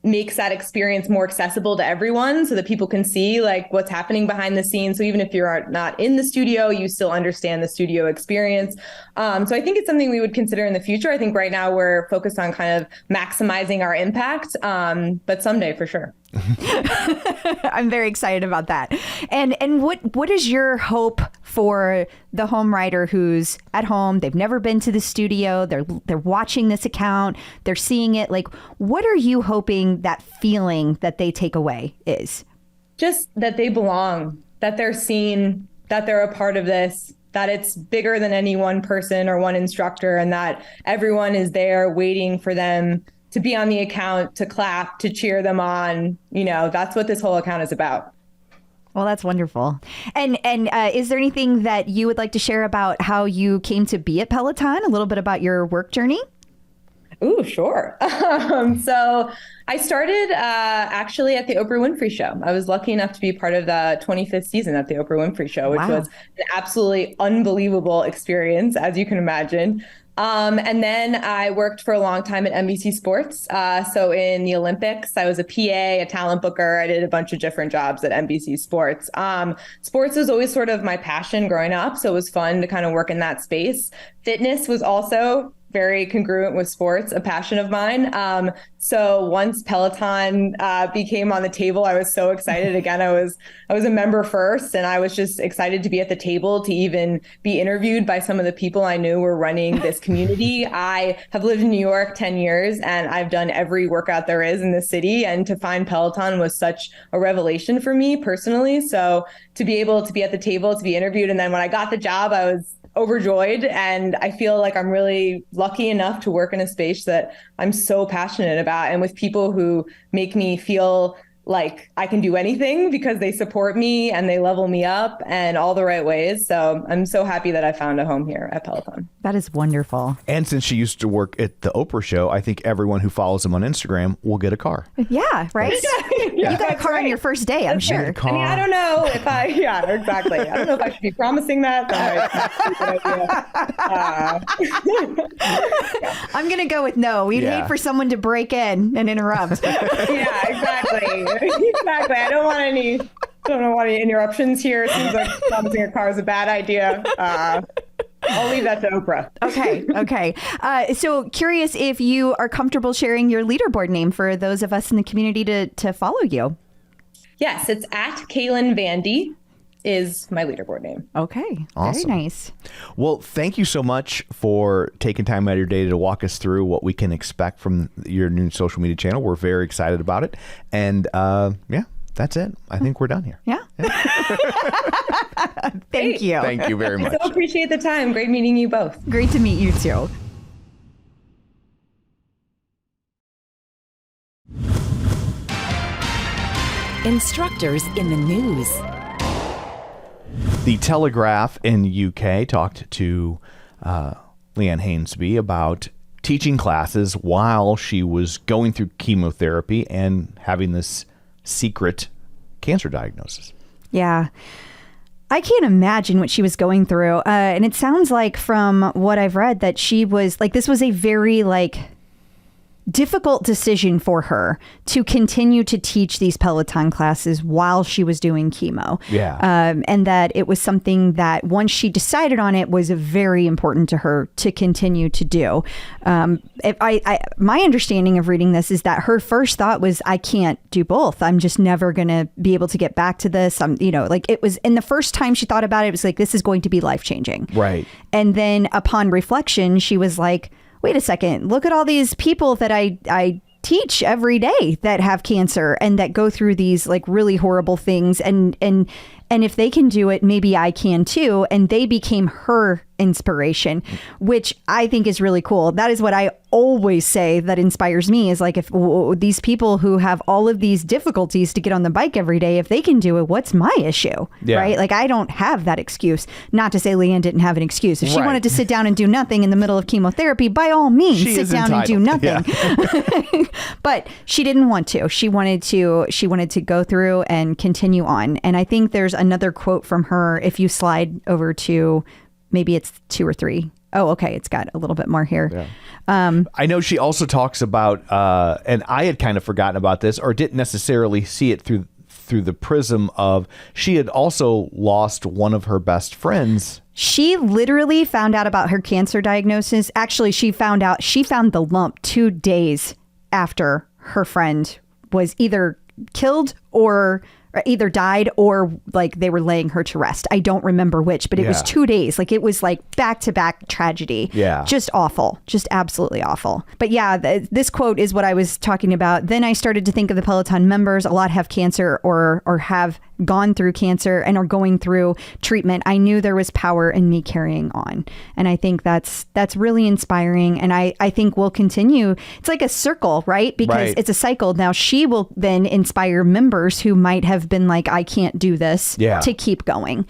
makes that experience more accessible to everyone so that people can see like what's happening behind the scenes. So even if you're not in the studio, you still understand the studio experience. So I think it's something we would consider in the future. I think right now we're focused on kind of maximizing our impact, but someday for sure. I'm very excited about that. And what is your hope for the home writer who's at home? They've never been to the studio. They're watching this account. They're seeing it. Like, what are you hoping that feeling that they take away is? Just that they belong, that they're seen, that they're a part of this, that it's bigger than any one person or one instructor, and that everyone is there waiting for them to be on the account, to clap, to cheer them on. That's what this whole account is about. Well, that's wonderful. And is there anything that you would like to share about how you came to be at Peloton? A little bit about your work journey? Ooh, sure. So I started actually at the Oprah Winfrey Show. I was lucky enough to be part of the 25th season at the Oprah Winfrey Show, which was an absolutely unbelievable experience, as you can imagine. And then I worked for a long time at NBC Sports. So in the Olympics, I was a PA, a talent booker. I did a bunch of different jobs at NBC Sports. Sports was always sort of my passion growing up. So it was fun to kind of work in that space. Fitness was also very congruent with sports, a passion of mine. So once Peloton became on the table, I was so excited. Again, I was a member first, and I was just excited to be at the table, to even be interviewed by some of the people I knew were running this community. I have lived in New York 10 years, and I've done every workout there is in the city. And to find Peloton was such a revelation for me personally. So to be able to be at the table, to be interviewed, and then when I got the job, I was overjoyed. And I feel like I'm really lucky enough to work in a space that I'm so passionate about, and with people who make me feel like I can do anything because they support me and they level me up in all the right ways. So I'm so happy that I found a home here at Peloton. That is wonderful. And since she used to work at the Oprah Show, I think everyone who follows him on Instagram will get a car. Yeah, right? You got a car on your first day, I'm sure. I mean, I don't know if exactly. I don't know if I should be promising that. I'm going to go with no. We'd hate for someone to break in and interrupt. Yeah, exactly. Exactly. I don't want any interruptions here. It seems like promising a car is a bad idea. I'll leave that to Oprah. Okay. So curious if you are comfortable sharing your leaderboard name for those of us in the community to follow you. Yes, it's at Kaylin Vandy is my leaderboard name. Okay. Awesome. Very nice. Well, thank you so much for taking time out of your day to walk us through what we can expect from your new social media channel. We're very excited about it. And that's it. I think we're done here. Yeah. Thank you. Thank you very much. I so appreciate the time. Great meeting you both. Great to meet you too. Instructors in the news. The Telegraph in the UK talked to Leanne Hainsby about teaching classes while she was going through chemotherapy and having this secret cancer diagnosis. Yeah. I can't imagine what she was going through. And it sounds like from what I've read that she was like, this was a very difficult decision for her to continue to teach these Peloton classes while she was doing chemo. Yeah. And that it was something that once she decided on it was very important to her to continue to do. My understanding of reading this is that her first thought was, I can't do both. I'm just never going to be able to get back to this. It was in the first time she thought about it, it was like, this is going to be life-changing. Right. And then upon reflection, she was like, wait a second, look at all these people that I teach every day that have cancer and that go through these really horrible things. And And if they can do it, maybe I can too. And they became her inspiration, which I think is really cool. That is what I always say that inspires me, is like, if these people who have all of these difficulties to get on the bike every day, if they can do it, what's my issue? Yeah. Right? Like, I don't have that excuse. Not to say Leanne didn't have an excuse. If she wanted to sit down and do nothing in the middle of chemotherapy, by all means, She sit is down and do entitled. nothing. But she didn't want to. She wanted to go through and continue on. And I think there's another quote from her. If you slide over to, maybe it's 2 or 3. Oh, okay. It's got a little bit more here. Yeah. I know she also talks about, and I had kind of forgotten about this, or didn't necessarily see it through the prism of, she had also lost one of her best friends. She literally found out about her cancer diagnosis. Actually, she found the lump 2 days after her friend was either killed or either died, or like they were laying her to rest. I don't remember which, but it was 2 days. Like, it was like back-to-back tragedy. Yeah. Just awful. Just absolutely awful. But yeah, this quote is what I was talking about. Then I started to think of the Peloton members. A lot have cancer or have gone through cancer and are going through treatment. I knew there was power in me carrying on. And I think that's really inspiring. And I think we'll continue. It's like a circle, right? Because it's a cycle. Now she will then inspire members who might have been like, I can't do this, to keep going.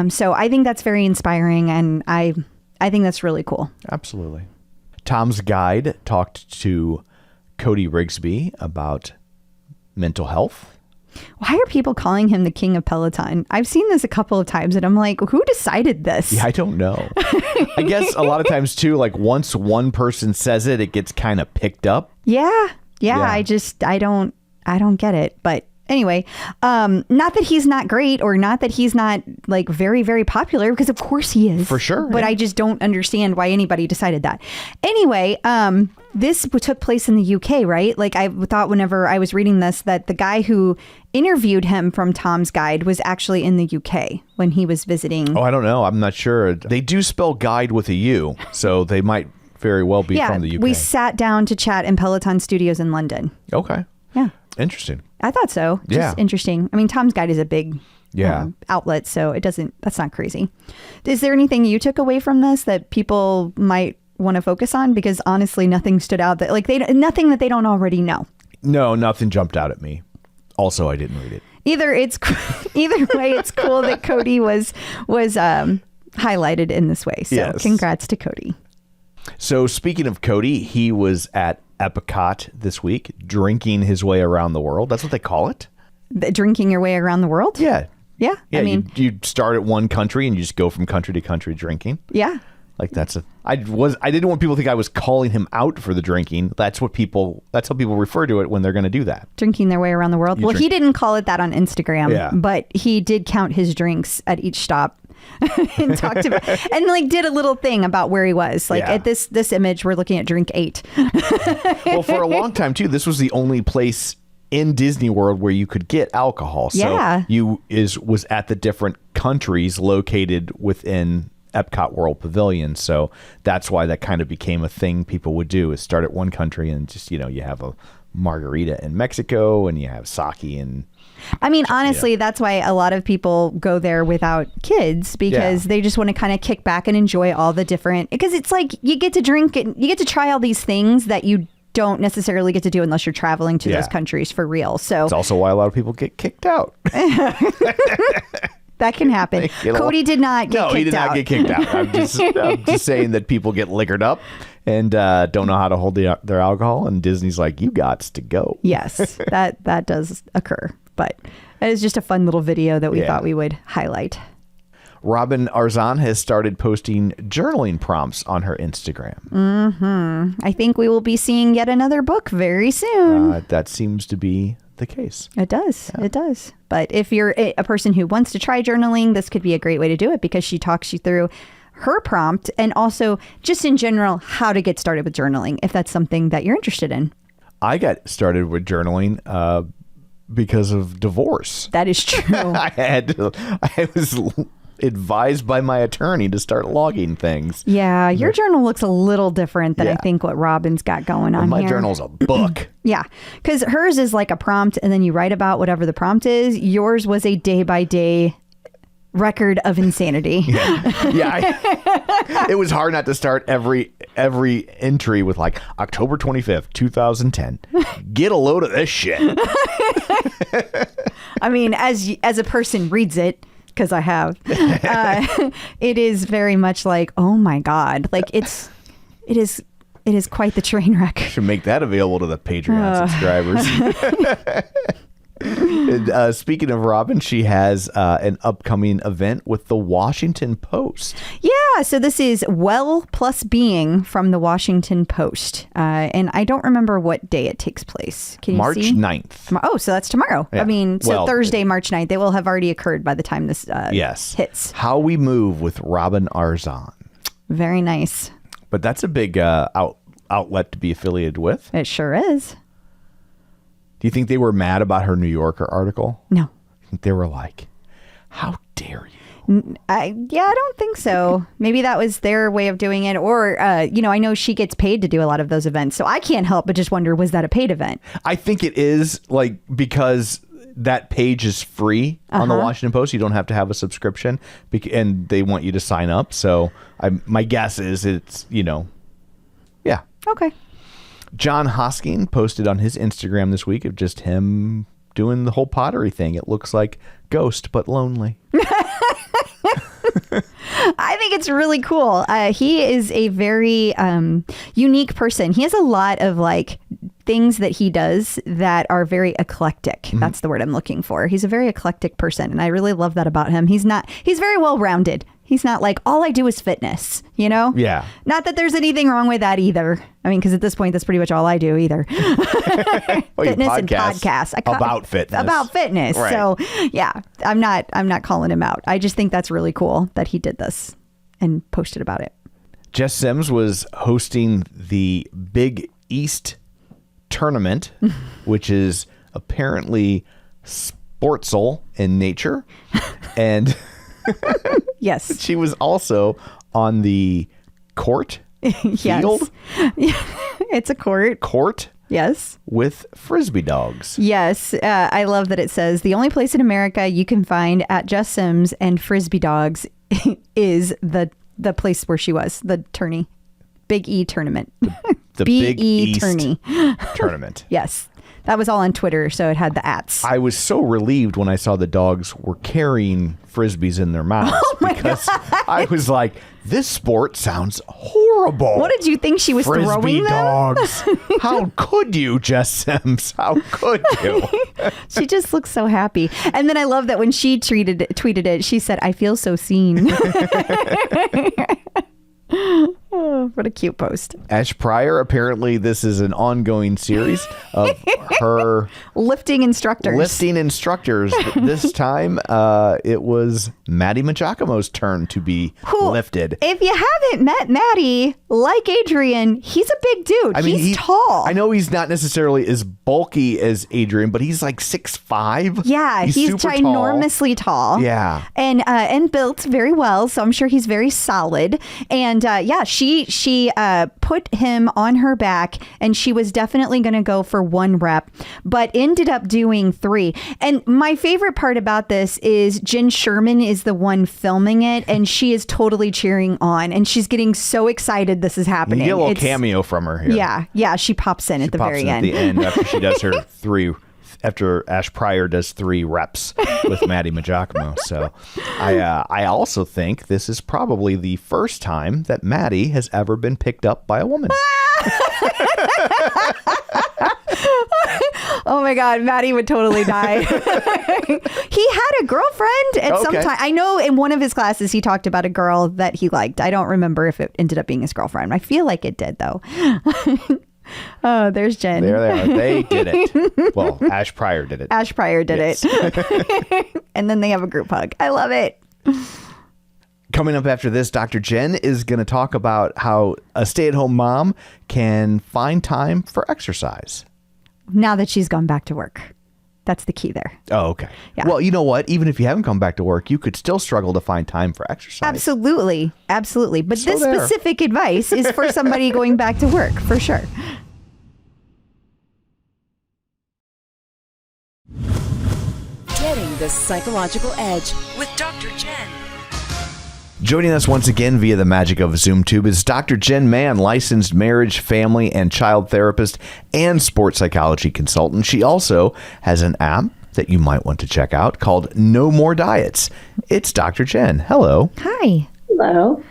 So I think that's very inspiring. And I think that's really cool. Absolutely. Tom's Guide talked to Cody Rigsby about mental health. Why are people calling him the king of Peloton? I've seen this a couple of times and I'm like, who decided this? Yeah, I don't know. I guess a lot of times too, like once one person says it, it gets kind of picked up. Yeah. I don't get it. But anyway, not that he's not great or not that he's not like very, very popular, because of course he is. For sure. But I just don't understand why anybody decided that. Anyway, this took place in the UK, right? Like, I thought whenever I was reading this that the guy who interviewed him from Tom's Guide was actually in the UK when he was visiting. Oh, I don't know. I'm not sure. They do spell guide with a U, so they might very well be from the UK. We sat down to chat in Peloton Studios in London. Okay. Yeah. Interesting. I thought so. Just interesting. I mean, Tom's Guide is a big outlet, so that's not crazy. Is there anything you took away from this that people might want to focus on? Because honestly, nothing stood out that nothing that they don't already know. No, nothing jumped out at me. Also, I didn't read it. Either way, it's cool that Cody was highlighted in this way. So congrats to Cody. So speaking of Cody, he was at Epcot this week, drinking his way around the world. That's what they call it. Drinking your way around the world? Yeah. Yeah. I mean, you start at one country and you just go from country to country drinking. Yeah. Like I didn't want people to think I was calling him out for the drinking. That's how people refer to it when they're going to do that. Drinking their way around the world. He didn't call it that on Instagram, but he did count his drinks at each stop and talked about and like did a little thing about where he was. Like at this image, we're looking at drink 8. Well, for a long time too, this was the only place in Disney World where you could get alcohol. So was at the different countries located within Epcot World Pavilion. So that's why that kind of became a thing people would do, is start at one country and just, you have a margarita in Mexico and you have sake and I mean, honestly, that's why a lot of people go there without kids, because they just want to kind of kick back and enjoy all the different, because it's like you get to drink and you get to try all these things that you don't necessarily get to do unless you're traveling to those countries for real. So it's also why a lot of people get kicked out. That can happen. Cody did not get kicked out. No, he did not get kicked out. I'm just saying that people get liquored up and don't know how to hold their alcohol, and Disney's like, you gots to go. Yes, that does occur. But it is just a fun little video that we thought we would highlight. Robin Arzon has started posting journaling prompts on her Instagram. I think we will be seeing yet another book very soon. That seems to be the case. It does. Yeah. It does. But if you're a person who wants to try journaling, this could be a great way to do it, because she talks you through her prompt and also just in general how to get started with journaling, if that's something that you're interested in. I got started with journaling because of divorce. That is true. I was advised by my attorney to start logging things. Yeah, your journal looks a little different than I think what Robin's got going on my here. My journal's a book. Yeah, because hers is like a prompt and then you write about whatever the prompt is. Yours was a day-by-day record of insanity. It was hard not to start every entry with like October 25th, 2010. Get a load of this shit. I mean, as a person reads it, because I have, it is very much like, oh my God, like it is quite the train wreck. Should make that available to the Patreon subscribers. Speaking of Robin, she has an upcoming event with the Washington Post. Yeah, so this is Well Plus Being from the Washington Post. And I don't remember what day it takes place. Can you March see? 9th. Oh, so that's tomorrow. Yeah. I mean, so Well, Thursday, March 9th. They will have already occurred by the time this hits. How We Move with Robin Arzon. Very nice. But that's a big outlet to be affiliated with. It sure is. Do you think they were mad about her New Yorker article? No. I think they were like, how dare you? I don't think so. Maybe that was their way of doing it. Or, I know she gets paid to do a lot of those events. So I can't help but just wonder, was that a paid event? I think it is, like, because that page is free on the Washington Post. You don't have to have a subscription, and they want you to sign up. So my guess is it's, yeah. Okay. John Hosking posted on his Instagram this week of just him doing the whole pottery thing. It looks like Ghost, but lonely. I think it's really cool. He is a very unique person. He has a lot of things that he does that are very eclectic. Mm-hmm. That's the word I'm looking for. He's a very eclectic person, and I really love that about him. He's very well rounded. He's not like, all I do is fitness, Yeah. Not that there's anything wrong with that either. I mean, because at this point, that's pretty much all I do either. Fitness and podcasts. About fitness. About fitness. Right. So, yeah, I'm not calling him out. I just think that's really cool that he did this and posted about it. Jess Sims was hosting the Big East tournament, which is apparently sportsal in nature. And... Yes. She was also on the court. Field? It's a court. Court? Yes. With Frisbee dogs. Yes. I love that it says the only place in America you can find at Jess Sims and Frisbee dogs is the place where she was, the tourney. Big E tournament. The Big E tourney. Tournament. Yes. That was all on Twitter, so it had the ats. I was so relieved when I saw the dogs were carrying Frisbees in their mouths because I was like, this sport sounds horrible. What did you think she was throwing them? Dogs. How could you, Jess Sims? How could you? She just looks so happy. And then I love that when she tweeted it, she said, I feel so seen. Oh, what a cute post. Ash Pryor, apparently this is an ongoing series of her lifting instructors. This time it was Maddie Majacomo's turn to be lifted. If you haven't met Maddie, like Adrian, he's a big dude. I mean, he's tall. I know he's not necessarily as bulky as Adrian, but he's like 6'5". Yeah, he's ginormously tall. Yeah. And built very well, so I'm sure he's very solid. And she put him on her back, and she was definitely going to go for 1 rep, but ended up doing 3. And my favorite part about this is Jen Sherman is the one filming it, and she is totally cheering on, and she's getting so excited this is happening. You get a little cameo from her here. Yeah, she pops in at the very end. At the end after she does her 3. After Ash Pryor does 3 reps with Maddie Majacomo. So I also think this is probably the first time that Maddie has ever been picked up by a woman. Oh my God, Maddie would totally die. He had a girlfriend at some time. I know in one of his classes he talked about a girl that he liked. I don't remember if it ended up being his girlfriend. I feel like it did though. Oh, there's Jen. There they are. They did it. Well, Ash Pryor did it. Ash Pryor did it. And then they have a group hug. I love it. Coming up after this, Dr. Jen is going to talk about how a stay-at-home mom can find time for exercise. Now that she's gone back to work. That's the key there. Oh, okay. Yeah. Well, you know what? Even if you haven't come back to work, you could still struggle to find time for exercise. Absolutely. But So this there. specific advice is for somebody going back to work, for sure. Getting the Psychological Edge with Dr. Jen. Joining us once again via the magic of ZoomTube is Dr. Jen Mann, licensed marriage, family, and child therapist and sports psychology consultant. She also has an app that you might want to check out called No More Diets. It's Dr. Jen. Hello. Hi. Hello.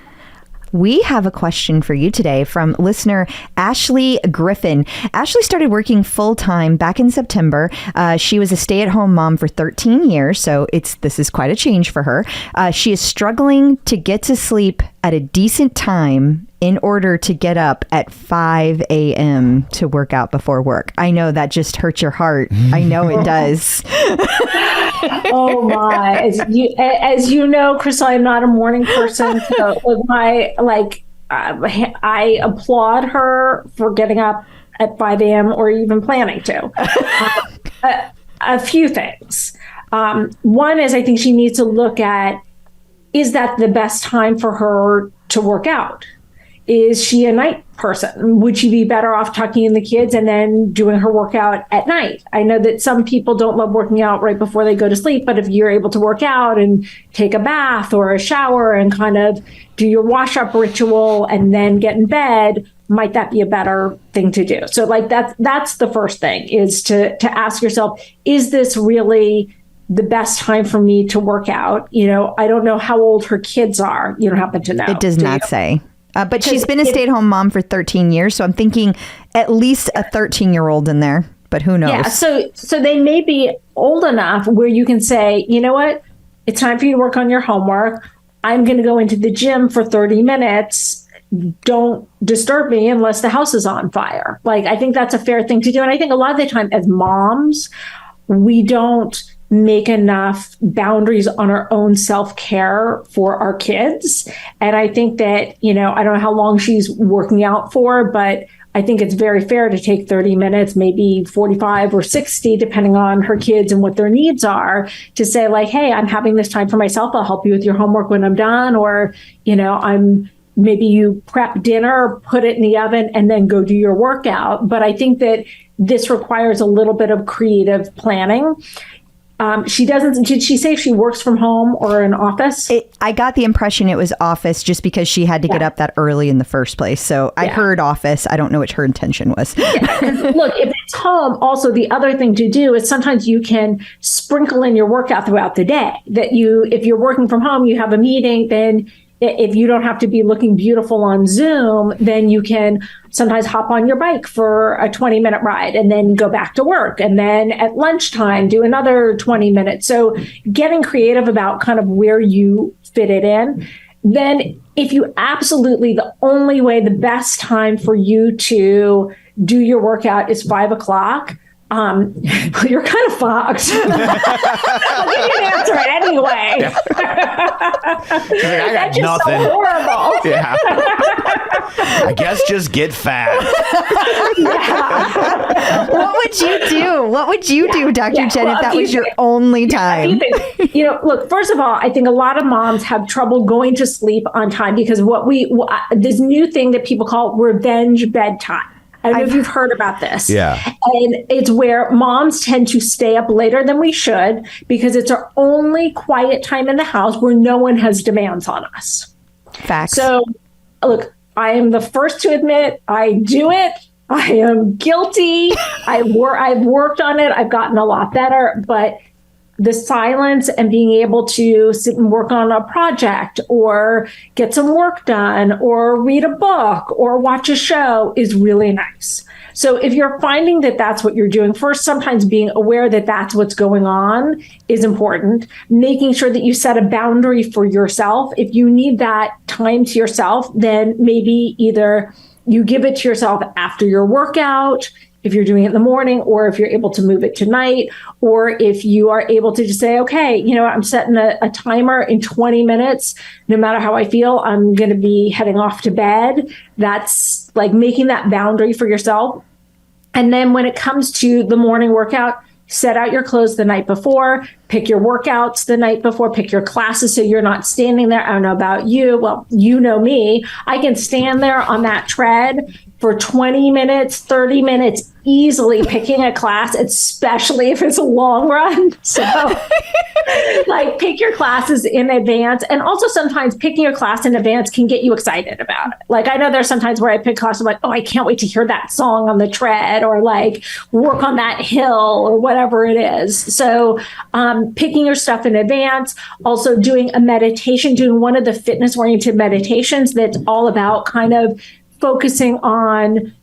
We have a question for you today from listener Ashley Griffin. Ashley started working full-time back in September. She was a stay-at-home mom for 13 years, so this is quite a change for her. She is struggling to get to sleep at a decent time in order to get up at 5 a.m. to work out before work. I know that just hurts your heart. I know it does. Oh my! As you know, Chris, I'm not a morning person. So I applaud her for getting up at 5 a.m. or even planning to. A few things. One is I think she needs to look at, is that the best time for her to work out? Is she a night person? Would she be better off tucking in the kids and then doing her workout at night? I know that some people don't love working out right before they go to sleep, but if you're able to work out and take a bath or a shower and kind of do your wash up ritual and then get in bed, might that be a better thing to do? So that's the first thing, is to ask yourself, is this really the best time for me to work out? I don't know how old her kids are. You don't happen to know. It does not say. But she's been a stay-at-home mom for 13 years, so I'm thinking at least a 13-year-old in there, but who knows? Yeah, so they may be old enough where you can say, you know what, it's time for you to work on your homework. I'm going to go into the gym for 30 minutes. Don't disturb me unless the house is on fire. I think that's a fair thing to do. And I think a lot of the time as moms, we don't make enough boundaries on our own self-care for our kids. And I think that, I don't know how long she's working out for, but I think it's very fair to take 30 minutes, maybe 45 or 60, depending on her kids and what their needs are, to say hey, I'm having this time for myself. I'll help you with your homework when I'm done. Or, maybe you prep dinner, put it in the oven, and then go do your workout. But I think that this requires a little bit of creative planning. Did she say if she works from home or an office? I got the impression it was office just because she had to get up that early in the first place. So I heard office. I don't know what her intention was. Look, if it's home, also the other thing to do is sometimes you can sprinkle in your workout throughout the day. If you're working from home, you have a meeting, then if you don't have to be looking beautiful on Zoom, then you can sometimes hop on your bike for a 20-minute ride and then go back to work. And then at lunchtime, do another 20 minutes. So getting creative about kind of where you fit it in. Then if you the best time for you to do your workout is 5 o'clock, you're kind of fucked. I'll give you an answer anyway. I got That's just nothing. so horrible. Yeah. I guess just get fat. What would you do? What would you do, Dr. Jen, if that was your only time? Look, first of all, I think a lot of moms have trouble going to sleep on time because this new thing that people call revenge bedtime. I don't know if you've heard about this. Yeah. And it's where moms tend to stay up later than we should because it's our only quiet time in the house where no one has demands on us. Facts. So, look, I am the first to admit I do it. I am guilty. I've worked on it. I've gotten a lot better. But the silence and being able to sit and work on a project or get some work done or read a book or watch a show is really nice. So if you're finding that that's what you're doing, first, sometimes being aware that that's what's going on is important. Making sure that you set a boundary for yourself. If you need that time to yourself, then maybe either you give it to yourself after your workout, if you're doing it in the morning, or if you're able to move it to night, or if you are able to just say, okay, I'm setting a timer in 20 minutes, no matter how I feel, I'm going to be heading off to bed. That's making that boundary for yourself. And then when it comes to the morning workout, set out your clothes the night before, pick your workouts the night before, pick your classes so you're not standing there. I don't know about you. Well, you know me. I can stand there on that tread for 20 minutes, 30 minutes, easily picking a class, especially if it's a long run. So like pick your classes in advance. And also sometimes picking your class in advance can get you excited about it. Like I know there's sometimes where I pick classes, I'm like, oh, I can't wait to hear that song on the tread or like work on that hill or whatever it is. So picking your stuff in advance, also doing a meditation, doing one of the fitness oriented meditations that's all about kind of focusing on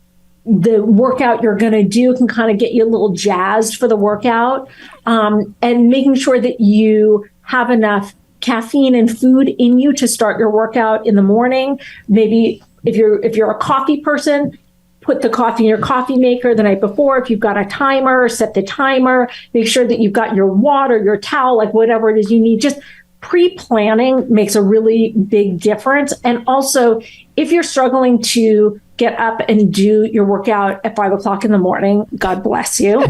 the workout you're going to do can kind of get you a little jazzed for the workout, and making sure that you have enough caffeine and food in you to start your workout in the morning. Maybe if you're a coffee person, put the coffee in your coffee maker the night before. If you've got a timer, set the timer. Make sure that you've got your water, your towel, like whatever it is you need. Just pre-planning makes a really big difference. And also, if you're struggling to get up and do your workout at 5 o'clock in the morning, God bless you.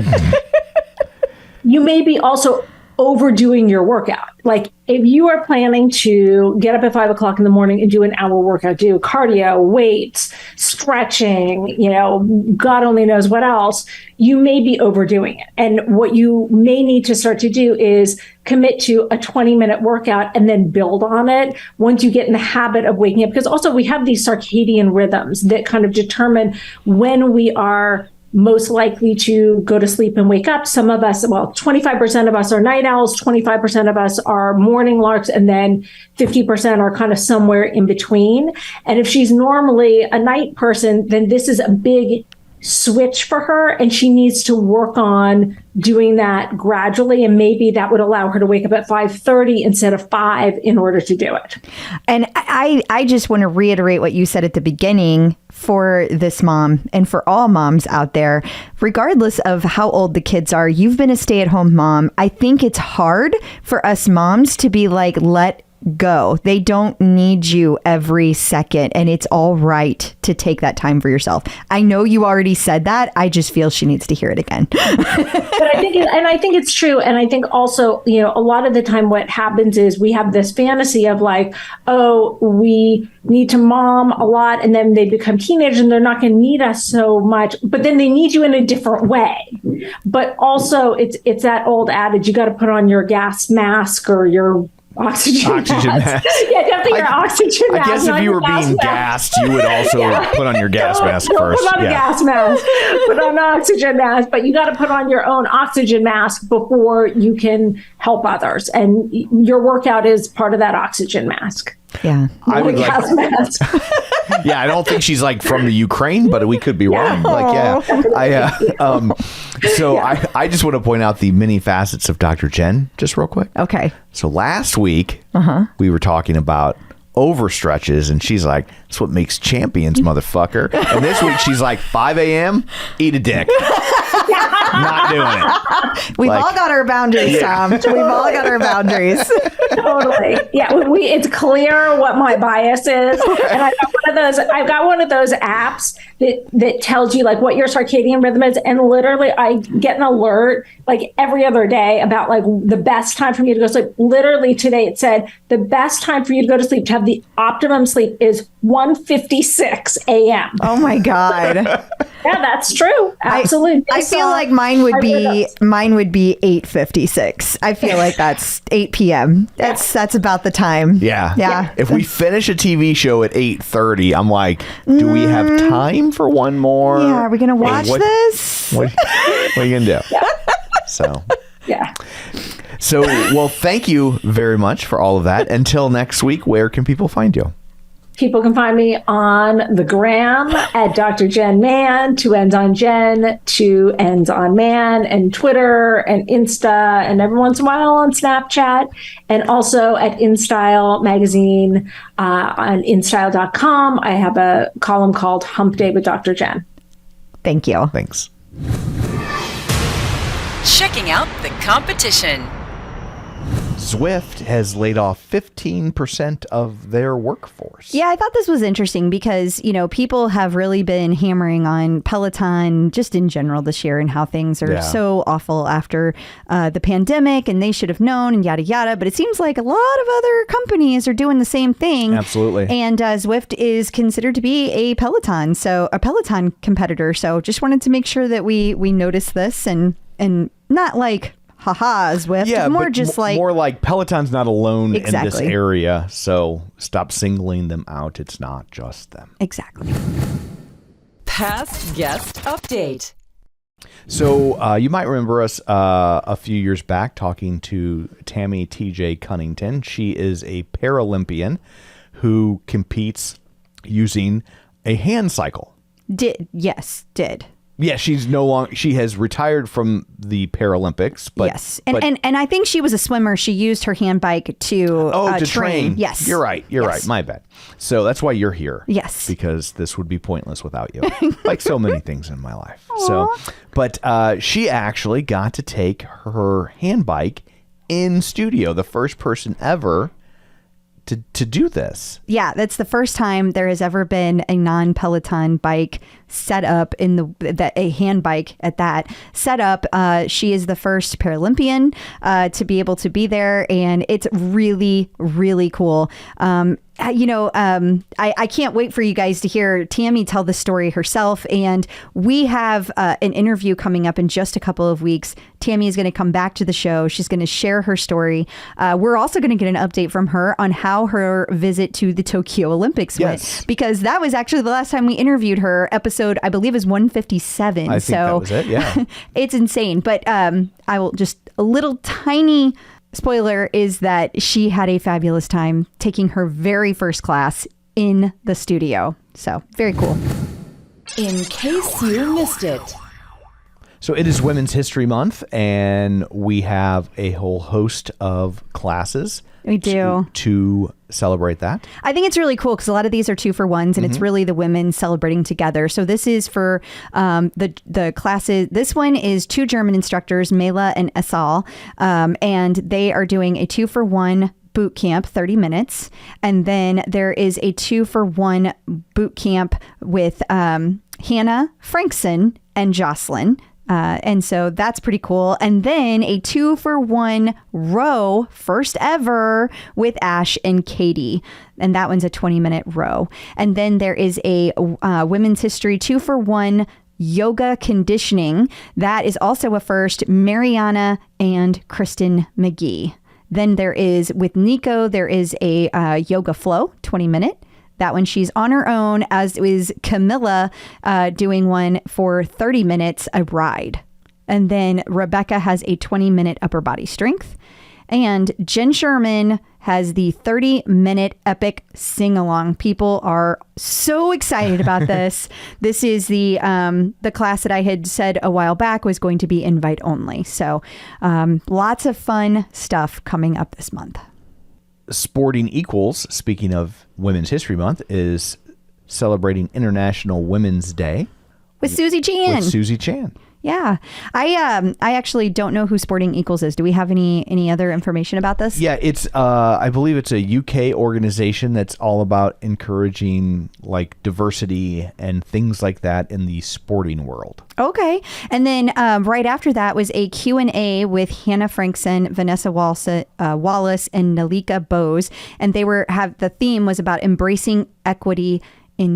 You may be also overdoing your workout. Like if you are planning to get up at 5 o'clock in the morning and do an hour workout, do cardio, weights, stretching, God only knows what else, you may be overdoing it. And what you may need to start to do is commit to a 20-minute workout and then build on it once you get in the habit of waking up. Because also we have these circadian rhythms that kind of determine when we are most likely to go to sleep and wake up. Some of us, 25% of us are night owls, 25% of us are morning larks, and then 50% are kind of somewhere in between. And if she's normally a night person, then this is a big switch for her, and she needs to work on doing that gradually, and maybe that would allow her to wake up at 5:30 instead of 5 in order to do it. And I just want to reiterate what you said at the beginning for this mom and for all moms out there, regardless of how old the kids are. You've been a stay-at-home mom. I think it's hard for us moms to be like, let go. They don't need you every second, and it's all right to take that time for yourself. I know you already said that. I just feel she needs to hear it again. But I think it's true. And I think also, a lot of the time what happens is we have this fantasy of like, oh, we need to mom a lot, and then they become teenagers and they're not going to need us so much, but then they need you in a different way. But also it's that old adage, you got to put on your gas mask or your oxygen mask. Yeah, definitely your oxygen mask. I guess if you were being gassed, you would also put on your gas mask first. Put on a gas mask. Put on an oxygen mask. But you got to put on your own oxygen mask before you can help others. And your workout is part of that oxygen mask. Yeah. I would mask. Yeah, I don't think she's like from the Ukraine, but we could be wrong. I just want to point out the many facets of Dr. Jen, just real quick. Okay. So last week, we were talking about overstretches, and she's like, that's what makes champions, motherfucker. And this week, she's like, 5 a.m., eat a dick. Not doing it. We've all got our boundaries, Tom. We've all got our boundaries. Totally. Yeah, it's clear what my bias is. And I've got one of those apps that tells you like what your circadian rhythm is. And literally I get an alert like every other day about like the best time for me to go to sleep. Literally today it said the best time for you to go to sleep, to have the optimum sleep, is 1:56 a.m. Oh my God. Yeah, that's true. Absolutely. I feel like mine would be 8:56. I feel like that's 8 p.m. That's about the time. Yeah. If we finish a TV show at 8:30, I'm like, do we have time for one more? Yeah, are we gonna watch this? What are you gonna do? Yeah. So, well, thank you very much for all of that. Until next week, where can people find you? People can find me on the gram at Dr. Jen Man, 2 N's on Jen, 2 N's on Man, and Twitter and Insta, and every once in a while on Snapchat, and also at InStyle Magazine on InStyle.com. I have a column called Hump Day with Dr. Jen. Thank you. Thanks. Checking out the competition. Zwift has laid off 15% of their workforce. Yeah, I thought this was interesting because, people have really been hammering on Peloton just in general this year and how things are so awful after the pandemic and they should have known and yada, yada. But it seems like a lot of other companies are doing the same thing. Absolutely. And Zwift is considered to be a Peloton competitor. So just wanted to make sure that we notice this and not like... haha, Zwift. Yeah, more but just like... more like Peloton's not alone in this Exactly. area, so stop singling them out. It's not just them. Exactly. Past guest update. So you might remember us a few years back talking to Tammy T.J. Cunnington. She is a Paralympian who competes using a hand cycle. Did. Yeah, she has retired from the Paralympics, but yes, and I think she was a swimmer. She used her hand bike to train. Yes, you're right. My bad. So that's why you're here. Yes, because this would be pointless without you, like so many things in my life. So, but she actually got to take her hand bike in studio, the first person ever to do this. Yeah, that's the first time there has ever been a non-Peloton bike set up a hand bike at that set up. She is the first Paralympian to be able to be there, and it's really, really cool. I can't wait for you guys to hear Tammy tell the story herself. And we have an interview coming up in just a couple of weeks. Tammy is going to come back to the show. She's going to share her story. We're also going to get an update from her on how her visit to the Tokyo Olympics went, because that was actually the last time we interviewed her. Episode, I believe, is 157. I think that was it. Yeah, it's insane. But I will just a little tiny spoiler is that she had a fabulous time taking her very first class in the studio. So very cool. In case you missed it. So it is Women's History Month, and we have a whole host of classes. We do. To celebrate that. I think it's really cool because a lot of these are 2-for-1s, and it's really the women celebrating together. So this is for the classes. This one is 2 German instructors, Mela and Esal, and they are doing a 2-for-1 boot camp, 30 minutes. And then there is a 2-for-1 boot camp with Hannah Frankson and Jocelyn. And so that's pretty cool. And then a 2-for-1 row, first ever, with Ash and Katie. And that one's a 20-minute row. And then there is a Women's History 2-for-1 yoga conditioning. That is also a first, Mariana and Kristen McGee. Then there is, with Nico, there is a yoga flow, 20-minute. That one she's on her own, as is Camilla doing one for 30 minutes, a ride. And then Rebecca has a 20-minute upper body strength. And Jen Sherman has the 30-minute epic sing-along. People are so excited about this. This is the class that I had said a while back was going to be invite only. So lots of fun stuff coming up this month. Sporting Equals, speaking of Women's History Month, is celebrating International Women's Day with Susie Chan. Yeah. I actually don't know who Sporting Equals is. Do we have any other information about this? Yeah, it's I believe it's a UK organization that's all about encouraging like diversity and things like that in the sporting world. Okay. And then right after that was a Q&A with Hannah Frankson, Vanessa Wallace, and Nalika Bose. And the theme was about embracing equity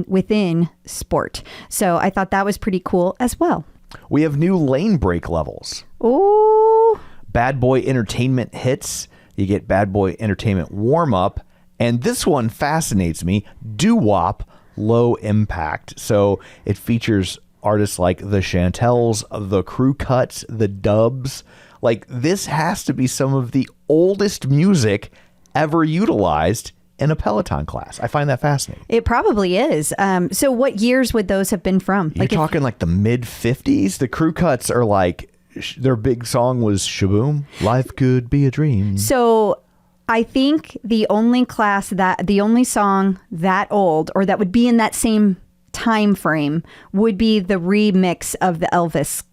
within sport. So I thought that was pretty cool as well. We have new lane break levels. Ooh. Bad Boy Entertainment hits. You get Bad Boy Entertainment warm up. And this one fascinates me. Doo-wop low impact. So it features artists like the Chantels, the Crew Cuts, the Dubs. Like, this has to be some of the oldest music ever utilized in a Peloton class. I find that fascinating. It probably is. So what years would those have been from? You're talking like the mid 50s. The Crew Cuts are like, their big song was Shaboom, Life Could Be a Dream. So I think the only song that old, or that would be in that same time frame, would be the remix of the Elvis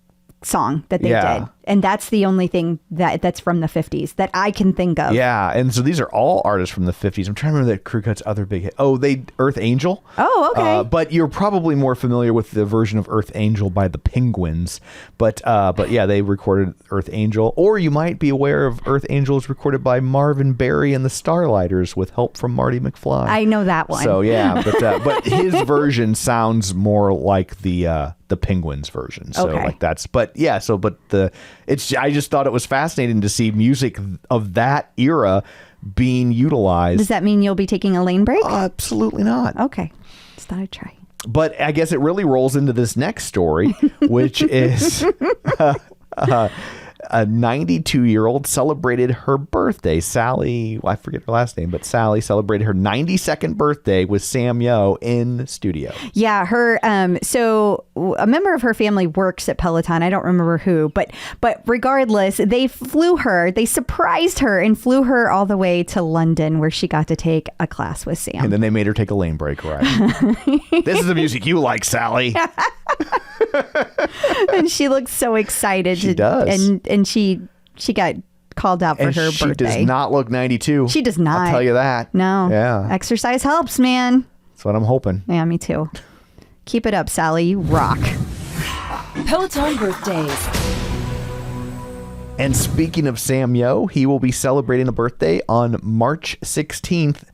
song that they did. And that's the only thing that's from the 50s that I can think of. Yeah, and so these are all artists from the 50s. I'm trying to remember that Crew Cut's other big hit. Oh, Earth Angel. Oh, okay. But you're probably more familiar with the version of Earth Angel by the Penguins. But yeah, they recorded Earth Angel. Or you might be aware of Earth Angel is recorded by Marvin Berry and the Starlighters with help from Marty McFly. I know that one. So yeah, but his version sounds more like the Penguins version. So Okay. like that's, but yeah, so but I just thought it was fascinating to see music of that era being utilized. Does that mean you'll be taking a lane break? Absolutely not. Okay. Just thought I'd try. But I guess it really rolls into this next story, which is a 92-year-old celebrated her birthday. Sally, I forget her last name, but Sally celebrated her 92nd birthday with Sam Yo in studio. Yeah, her. So a member of her family works at Peloton. I don't remember who, but regardless, they surprised her and flew her all the way to London, where she got to take a class with Sam. And then they made her take a lane break ride. This is the music you like, Sally. And she looks so excited. She does. And she got called out for And her she birthday. does not look 92. She does not. I'll tell you that. No. Yeah. Exercise helps, man. That's what I'm hoping. Yeah, me too. Keep it up, Sally. You rock. Peloton birthdays. And speaking of Sam Yo, he will be celebrating a birthday on March 16th,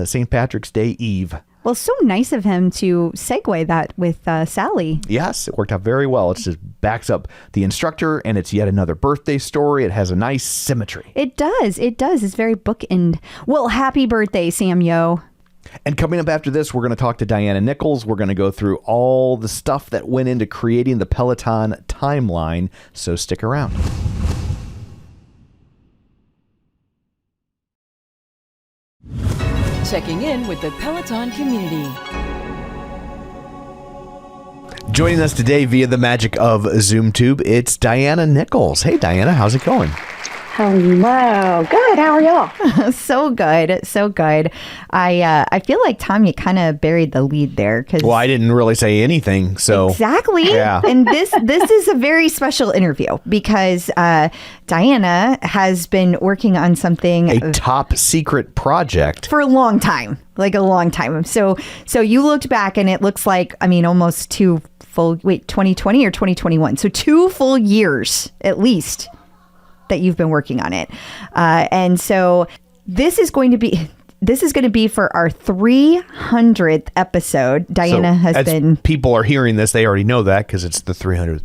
St. Patrick's Day Eve. Well, so nice of him to segue that with Sally. Yes, it worked out very well. It just backs up the instructor, and it's yet another birthday story. It has a nice symmetry. It does. It does. It's very bookend. Well, happy birthday, Sam Yo. And coming up after this, we're going to talk to Diana Nichols. We're going to go through all the stuff that went into creating the Peloton timeline, so stick around. Checking in with the Peloton community. Joining us today via the magic of ZoomTube, it's Diana Nichols. Hey, Diana, how's it going? Hello. Good. How are y'all? So good. So good. I feel like, Tom, you kind of buried the lead there. Well, I didn't really say anything, so... Exactly. Yeah. And this is a very special interview because Diana has been working on something... A top secret project. For a long time. Like a long time. So you looked back and it looks like, almost 2020 or 2021. So 2 full years, at least, that you've been working on it. And so this is going to be for our 300th episode. Diana has been... People are hearing this, they already know that because it's the 300th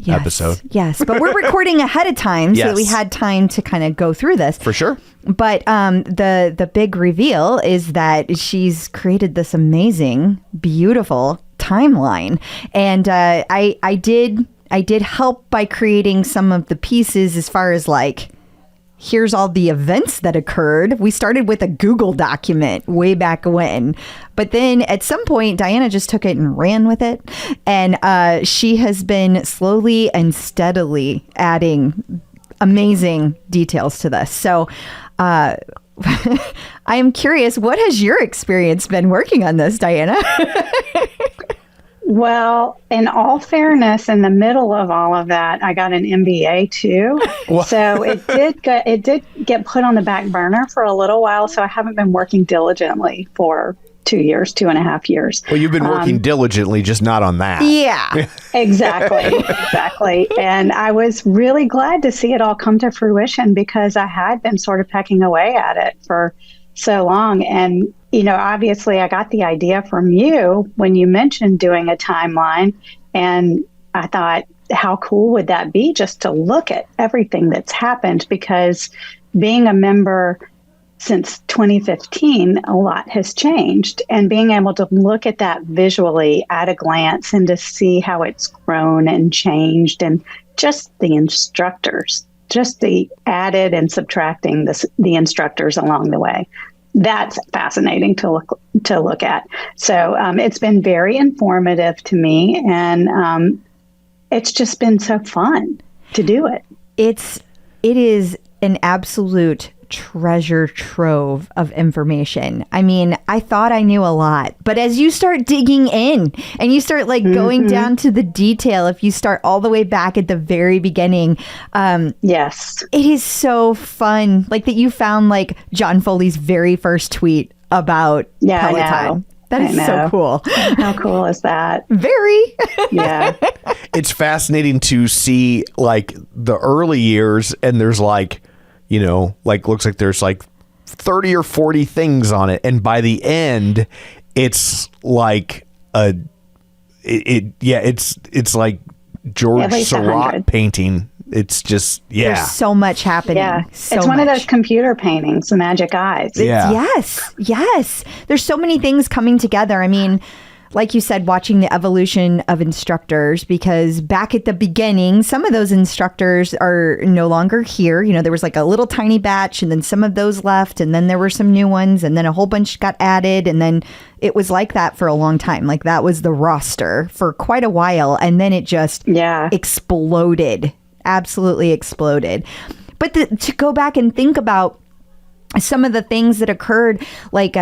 episode. Yes, but we're recording ahead of time so that we had time to kind of go through this. For sure. But the big reveal is that she's created this amazing, beautiful timeline. And I did help by creating some of the pieces as far as like, here's all the events that occurred. We started with a Google document way back when. But then at some point, Diana just took it and ran with it. And she has been slowly and steadily adding amazing details to this. So I am curious, what has your experience been working on this, Diana? Well, in all fairness, in the middle of all of that, I got an MBA too. So it did get put on the back burner for a little while. So I haven't been working diligently for 2.5 years. Well, you've been working diligently, just not on that. Yeah. Exactly. And I was really glad to see it all come to fruition because I had been sort of pecking away at it for so long. And obviously I got the idea from you when you mentioned doing a timeline. And I thought, how cool would that be just to look at everything that's happened? Because being a member since 2015, a lot has changed. And being able to look at that visually at a glance and to see how it's grown and changed, and just the instructors, just the added and subtracting the instructors along the way. That's fascinating to look at. So it's been very informative to me, and it's just been so fun to do it. It is an absolute treasure trove of information. I mean, I thought I knew a lot, but as you start digging in and you start like going down to the detail, if you start all the way back at the very beginning, yes, it is so fun. Like that you found like John Foley's very first tweet about Peloton. I know. That is so cool. How cool is that? Very. Yeah. It's fascinating to see like the early years, and there's like, you know, like looks like there's like 30 or 40 things on it, and by the end it's like it's like George Seurat painting. It's just There's so much happening. Yeah. So it's one much. of those computer paintings, the magic eyes. Yes. There's so many things coming together. I mean, like you said, watching the evolution of instructors, because back at the beginning, some of those instructors are no longer here. You know, there was like a little tiny batch, and then some of those left, and then there were some new ones, and then a whole bunch got added, and then it was like that for a long time. Like that was the roster for quite a while, and then it just exploded. Absolutely exploded. But to go back and think about some of the things that occurred, like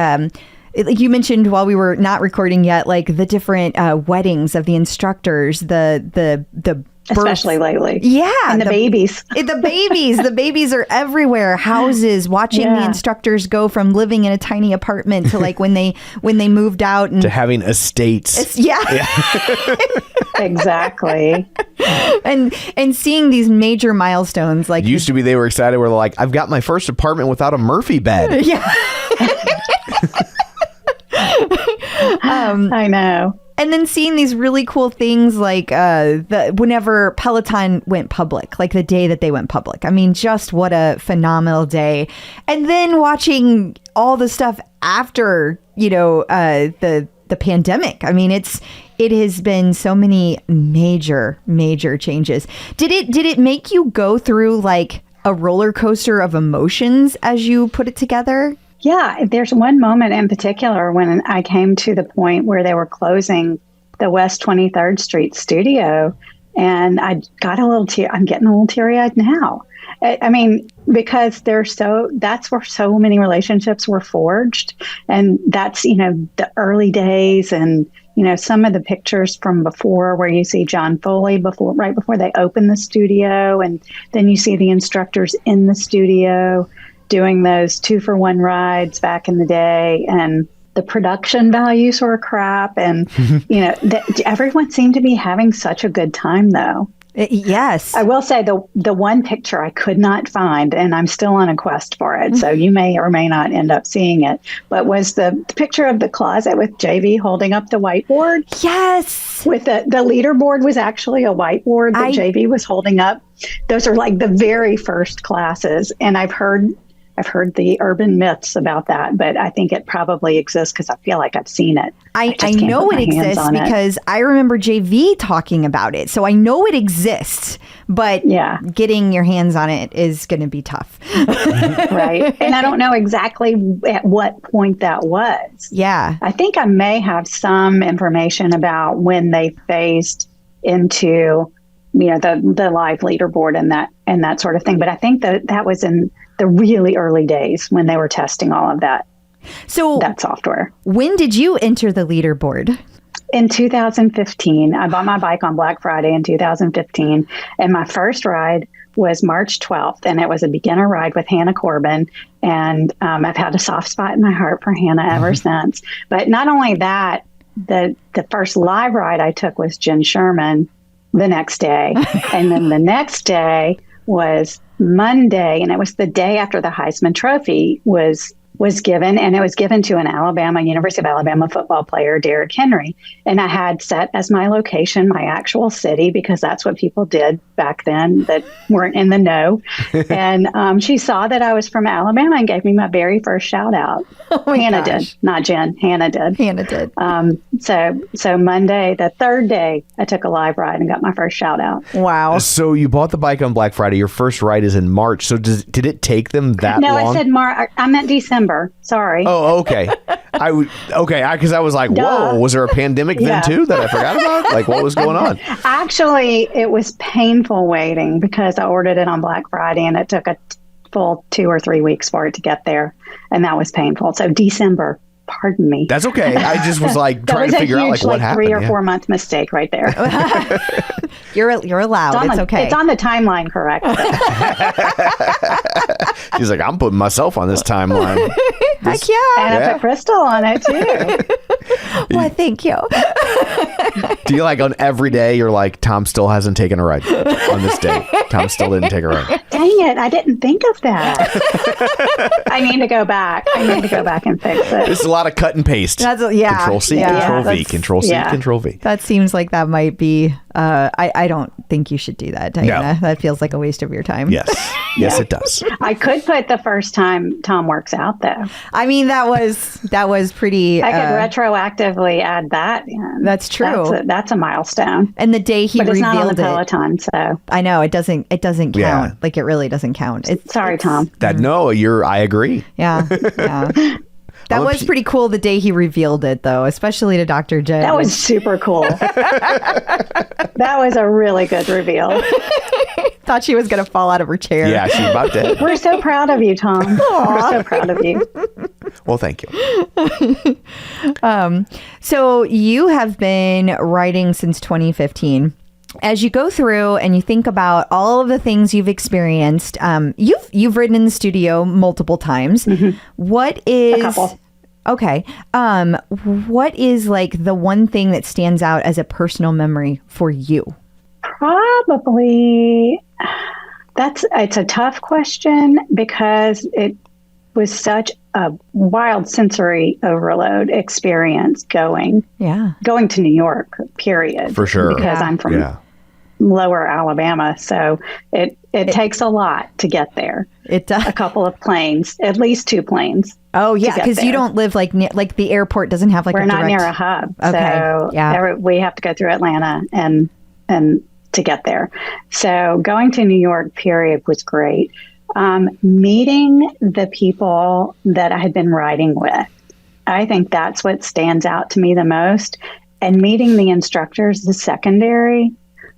you mentioned while we were not recording yet, like the different weddings of the instructors, the especially lately. Yeah. And the babies. The babies are everywhere. Houses, watching the instructors go from living in a tiny apartment to like when they moved out and to having estates. Exactly. And seeing these major milestones, like used to be, they were excited. We're like, I've got my first apartment without a Murphy bed. Yeah. I know. And then seeing these really cool things like whenever Peloton went public, like the day that they went public. I mean, just what a phenomenal day. And then watching all the stuff after, you know, the pandemic. I mean, it has been so many major changes. Did it make you go through like a roller coaster of emotions as you put it together? Yeah, there's one moment in particular when I came to the point where they were closing the West 23rd Street studio, and I got I'm getting a little teary-eyed now. I mean, because that's where so many relationships were forged, and that's, you know, the early days, and you know, some of the pictures from before where you see John Foley right before they open the studio, and then you see the instructors in the studio doing those 2-for-1 rides back in the day, and the production values were crap. And, you know, everyone seemed to be having such a good time, though. Yes. I will say the one picture I could not find, and I'm still on a quest for it, so you may or may not end up seeing it, but was the picture of the closet with JV holding up the whiteboard. Yes. With the leaderboard was actually a whiteboard that JV was holding up. Those are like the very first classes, and I've heard the urban myths about that, but I think it probably exists because I feel like I've seen it. I know it exists because I remember JV talking about it. So I know it exists, but getting your hands on it is going to be tough. Right. And I don't know exactly at what point that was. Yeah. I think I may have some information about when they phased into, you know, the live leaderboard and that sort of thing. But I think that was in the really early days when they were testing all of that software. When did you enter the leaderboard? In 2015. I bought my bike on Black Friday in 2015, and my first ride was March 12th, and it was a beginner ride with Hannah Corbin, and I've had a soft spot in my heart for Hannah ever since. But not only that, the first live ride I took was Jen Sherman the next day, and then the next day was Monday, and it was the day after the Heisman Trophy was given, and it was given to an University of Alabama football player, Derrick Henry. And I had set as my location my actual city, because that's what people did back then that weren't in the know. And she saw that I was from Alabama and gave me my very first shout out. Hannah did, not Jen. Hannah did. So Monday, the third day, I took a live ride and got my first shout out. Wow. So you bought the bike on Black Friday. Your first ride is in March. So did it take them that long? No, I said March. I meant December. Sorry. Oh, okay. Because I was like, whoa, was there a pandemic then too that I forgot about? Like, what was going on? Actually, it was painful waiting because I ordered it on Black Friday, and it took full 2 or 3 weeks for it to get there. And that was painful. So December, pardon me. That's okay. I just was like That trying was to a figure out huge, like what happened. 3 or Yeah. 4 month mistake right there. You're allowed. It's okay. It's on the timeline, correct? She's like, I'm putting myself on this timeline. Heck yeah. And I put Crystal on it too. Well, thank you. Do you like on every day you're like, Tom still hasn't taken a ride on this day? Tom still didn't take a ride. Dang it, I didn't think of that. I need to go back. I need to go back and fix it. There's a lot of cut and paste. Yeah. Control C, Yeah. Control V, That's- Control C, yeah. Control V. That seems like that might be. I don't think you should do that, Diana. No. That feels like a waste of your time. Yes. Yes, it does. I could put the first time Tom works out though. I mean, that was pretty. I could retroactively add that in. That's true. That's a milestone. And the day he But it's not on the revealed it, Peloton, so I know it doesn't count. Yeah. Like it really doesn't count. sorry, Tom. I agree. Yeah. That I'm a was pe- pretty cool the day he revealed it, though, especially to Dr. Jen. That was super cool. That was a really good reveal. Thought she was going to fall out of her chair. Yeah, she's about dead. We're so proud of you, Tom. We're so proud of you. Well, thank you. So you have been writing since 2015. As you go through and you think about all of the things you've experienced, you've written in the studio multiple times. What is A couple. Okay. What is like the one thing that stands out as a personal memory for you? Probably it's a tough question because it was such a wild sensory overload experience going to New York, period. For sure. Because I'm from lower Alabama. So it takes a lot to get there. It does. A couple of planes, at least 2 planes. Oh, yeah. get Because you there. don't live like the airport doesn't have like We're a not direct... near a hub. Okay. So Yeah. we have to go through Atlanta and to get there. So going to New York, period, was great. Meeting the people that I had been riding with, I think that's what stands out to me the most. And meeting the instructors, the secondary,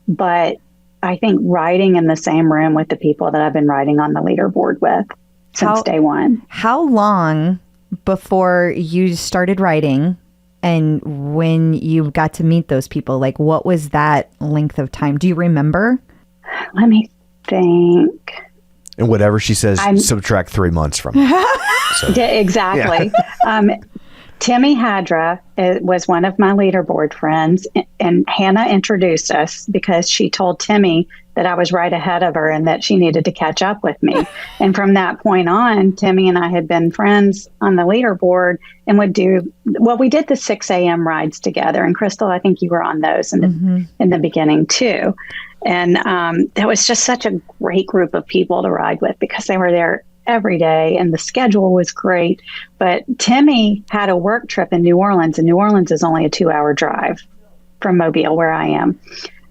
but I think riding in the same room with the people that I've been riding on the leaderboard with since day one. How long before you started writing and when you got to meet those people? Like, what was that length of time? Do you remember? Let me think. And whatever she says, subtract 3 months from it. Exactly. Timmy Hadra was one of my leaderboard friends, and Hannah introduced us because she told Timmy that I was right ahead of her and that she needed to catch up with me. And from that point on, Timmy and I had been friends on the leaderboard and we did the 6 a.m. rides together. And Crystal, I think you were on those in the beginning too. And that was just such a great group of people to ride with because they were there every day and the schedule was great. But Timmy had a work trip in New Orleans, and New Orleans is only a 2-hour drive from Mobile, where I am.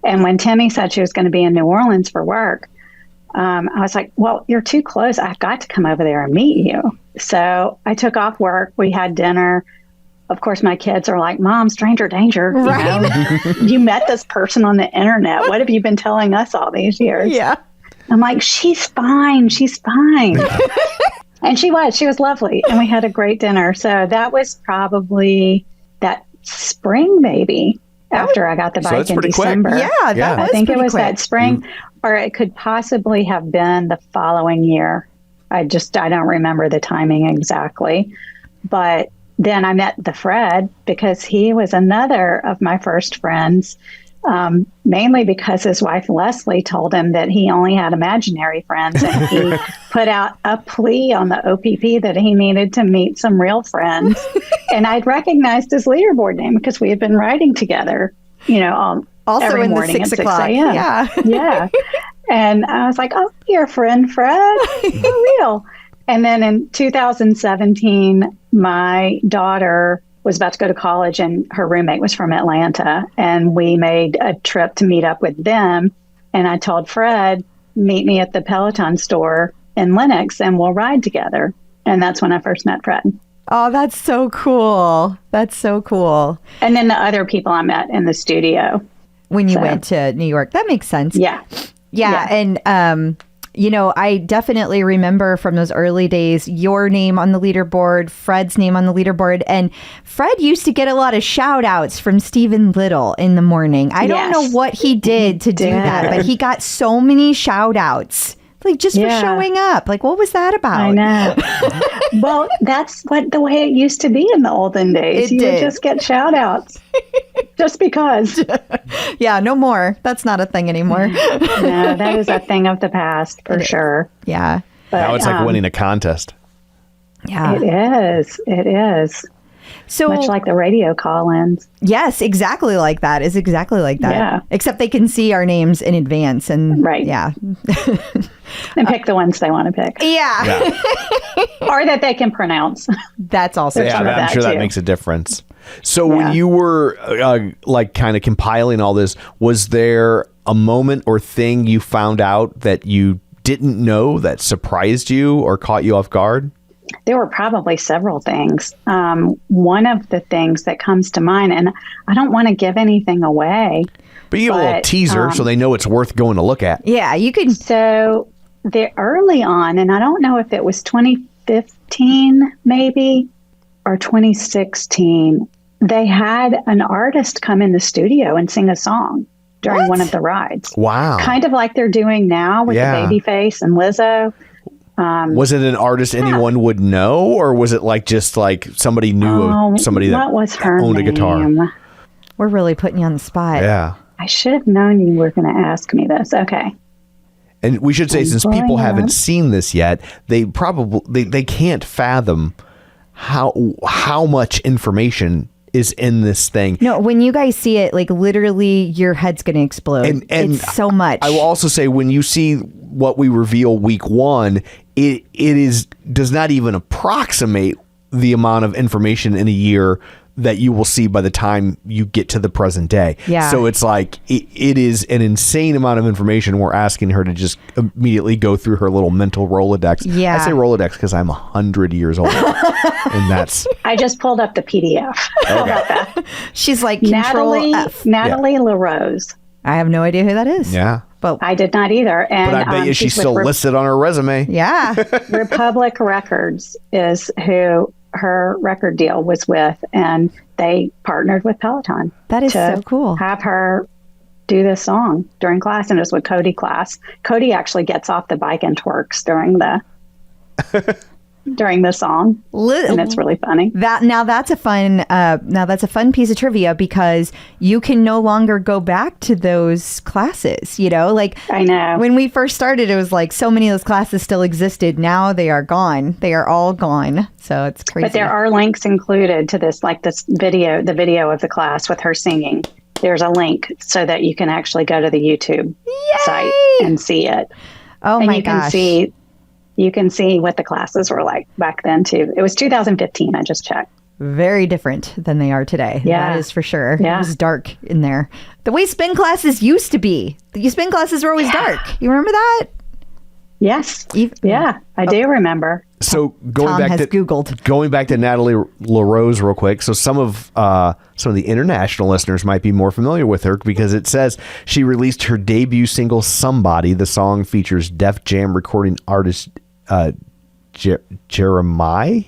And when Timmy said she was going to be in New Orleans for work, I was like, well, you're too close. I've got to come over there and meet you. So I took off work. We had dinner. Of course, my kids are like, Mom, stranger danger. Right. You know? You met this person on the internet. What have you been telling us all these years? Yeah. I'm like, she's fine. She's fine. And she was lovely. And we had a great dinner. So that was probably that spring, maybe, after I got the bike that's in pretty quick. December. Yeah, that I was think it pretty was quick. that spring, or it could possibly have been the following year. I don't remember the timing exactly. But then I met the Fred because he was another of my first friends. Mainly because his wife Leslie told him that he only had imaginary friends, and he put out a plea on the OPP that he needed to meet some real friends. And I'd recognized his leaderboard name because we had been riding together, Also every in the morning 6 at 6 o'clock. a.m. Yeah. Yeah. And I was like, oh, your friend Fred, for real. And then in 2017, my daughter was about to go to college and her roommate was from Atlanta, and we made a trip to meet up with them. And I told Fred, meet me at the Peloton store in Lenox and we'll ride together. And that's when I first met Fred. Oh, that's so cool. That's so cool. And then the other people I met in the studio. When you went to New York, that makes sense. Yeah. Yeah. And I definitely remember from those early days, your name on the leaderboard, Fred's name on the leaderboard. And Fred used to get a lot of shout outs from Stephen Little in the morning. I don't know what he did to do that, but he got so many shout outs. Like just for showing up. Like, what was that about? I know. Well, that's the way it used to be in the olden days. You would just get shout outs just because. Yeah, no more. That's not a thing anymore. No, that is a thing of the past for sure. Yeah. But, now it's like winning a contest. Yeah. It is. It is. So much like the radio call-ins. Yes, exactly like that. Is exactly like that. Yeah. Except they can see our names in advance and yeah. And pick the ones they want to pick. Yeah. Or that they can pronounce. That's also true. I'm sure that makes a difference. So when you were like kind of compiling all this, was there a moment or thing you found out that you didn't know that surprised you or caught you off guard? There were probably several things. One of the things that comes to mind, and I don't want to give anything away. But you get a little teaser so they know it's worth going to look at. Yeah, you could. So early on, and I don't know if it was 2015 maybe or 2016, they had an artist come in the studio and sing a song during one of the rides. Wow. Kind of like they're doing now with the Babyface and Lizzo. Was it an artist anyone would know, or was it like just like somebody knew of somebody that owned a guitar? We're really putting you on the spot. Yeah. I should have known you were going to ask me this. Okay. And we should say, since people haven't seen this yet, they probably they can't fathom how much information is in this thing. No, when you guys see it, like literally your head's going to explode. And it's so much. I will also say, when you see what we reveal week one, it does not even approximate the amount of information in a year that you will see by the time you get to the present day. Yeah. So it's like, it is an insane amount of information. We're asking her to just immediately go through her little mental Rolodex. Yeah. I say Rolodex because I'm 100 years old. And that's... I just pulled up the PDF. How about that? She's like, Control F. Natalie LaRose. I have no idea who that is. Yeah. But I did not either. And, but I bet you she's still listed on her resume. Yeah. Republic Records is who her record deal was with, and they partnered with Peloton. That is so cool. Have her do this song during class, and it was with Cody class. Cody actually gets off the bike and twerks during the song, and it's really funny. That's a fun piece of trivia, because you can no longer go back to those classes. Like I know when we first started, it was like so many of those classes still existed. Now they are gone. They are all gone. So it's crazy. But there are links included to this, like this video, the video of the class with her singing. There's a link so that you can actually go to the YouTube site and see it. Oh and my you gosh. You can see what the classes were like back then, too. It was 2015. I just checked. Very different than they are today. Yeah. That is for sure. Yeah. It was dark in there. The way spin classes used to be. The spin classes were always dark. You remember that? Yes. I do remember. So going back to Natalie LaRose real quick. So some of the international listeners might be more familiar with her, because it says she released her debut single "Somebody." The song features Def Jam recording artist Jeremiah.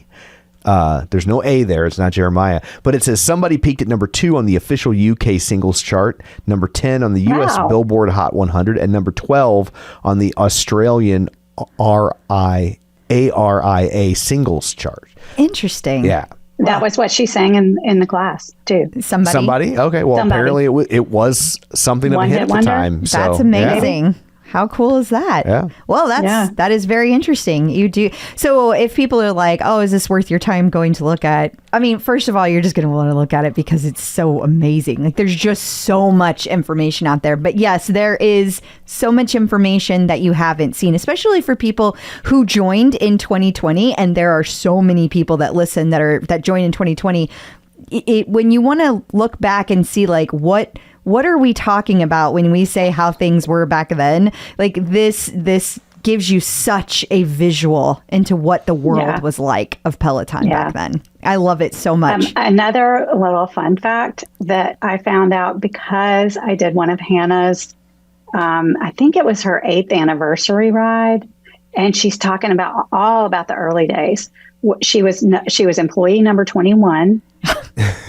There's no A there. It's not Jeremiah. But it says "Somebody" peaked at number 2 on the official UK singles chart, number 10 on the US Billboard Hot 100, and number 12 on the Australian ARIA singles chart. Interesting. Yeah. That was what she sang in the class, too. Somebody? Okay. Well, apparently it was something of a hit at the time. That's amazing. Yeah. How cool is that? Yeah. Well, that is very interesting. You do. So if people are like, oh, is this worth your time going to look at? I mean, first of all, you're just going to want to look at it because it's so amazing. Like there's just so much information out there. But yes, there is so much information that you haven't seen, especially for people who joined in 2020. And there are so many people that listen that joined in 2020. When you want to look back and see like what are we talking about when we say how things were back then? Like this gives you such a visual into what the world was like of Peloton back then. I love it so much. Another little fun fact that I found out because I did one of Hannah's I think it was her 8th anniversary ride. And she's talking about all about the early days. She was employee number 21.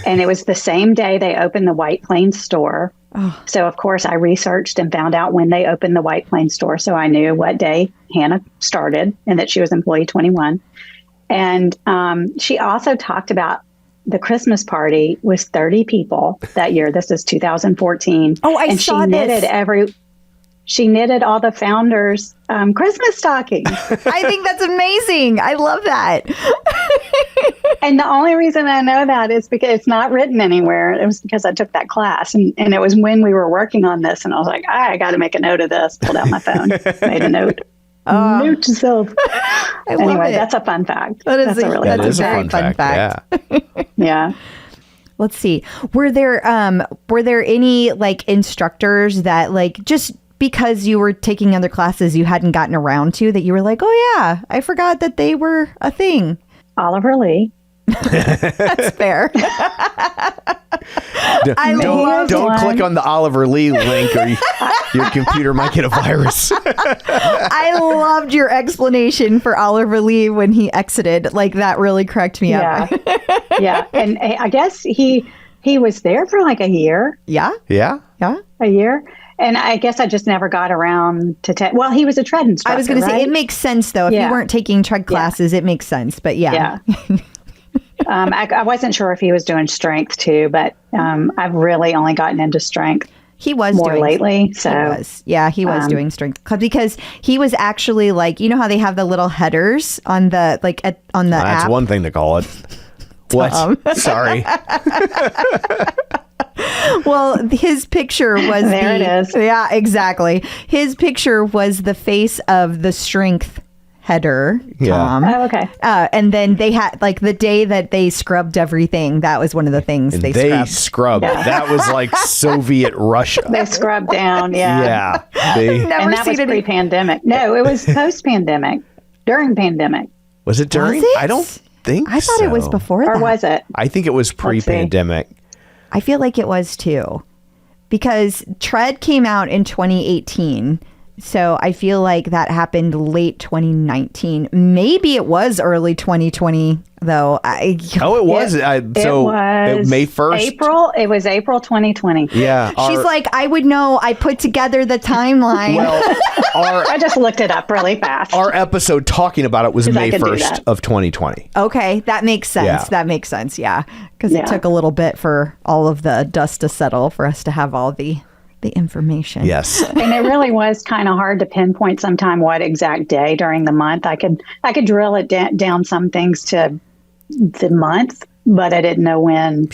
And it was the same day they opened the White Plains store. Oh. So, of course, I researched and found out when they opened the White Plains store. So I knew what day Hannah started and that she was employee 21. And she also talked about the Christmas party was 30 people that year. This is 2014. Oh, I and saw this. She knitted all the founders' Christmas stockings. I think that's amazing. I love that. And the only reason I know that is because it's not written anywhere. It was because I took that class. And it was when we were working on this. And I was like, I got to make a note of this. Pulled out my phone, made a note. Note to self. Anyway, that's a fun fact. That is a very fun fact. Yeah. Yeah. Let's see. Were there any like instructors that like just because you were taking other classes you hadn't gotten around to that you were like, oh yeah, I forgot that they were a thing? Oliver Lee. That's fair. Don't click on the Oliver Lee link or your computer might get a virus. I loved your explanation for Oliver Lee when he exited. Like that really cracked me up. Yeah. And I guess he was there for like a year. Yeah. A year. And I guess I just never got around to well, he was a tread instructor. I was going to say, it makes sense, though. If you weren't taking tread classes, it makes sense. But yeah. I wasn't sure if he was doing strength, too. But I've really only gotten into strength. He was more doing lately. So he was doing strength because he was actually like, you know how they have the little headers on the on the app? That's one thing to call it. What? Sorry. Well, his picture was there. It is. Yeah, exactly. His picture was the face of the strength header, Tom. Oh, okay. And then they had like the day that they scrubbed everything. That was one of the things they scrubbed. Yeah. That was like Soviet Russia. They scrubbed down. Yeah. Yeah. And that was pre-pandemic. No, it was post-pandemic. During pandemic. Was it during? Was it? I don't think I thought it was before that. Or was it? I think it was pre-pandemic. I feel like it was too, because Tread came out in 2018. So I feel like that happened late 2019. Maybe it was early 2020, though. It was. It was May 1st. It was April 2020. Yeah. She's like, I would know. I put together the timeline. Well, I just looked it up really fast. Our episode talking about it was May 1st of 2020. Okay. That makes sense. Yeah. That makes sense. Yeah. Because it took a little bit for all of the dust to settle for us to have all the information. Yes. And it really was kind of hard to pinpoint sometime what exact day during the month. I could drill it down some things to the month, but I didn't know when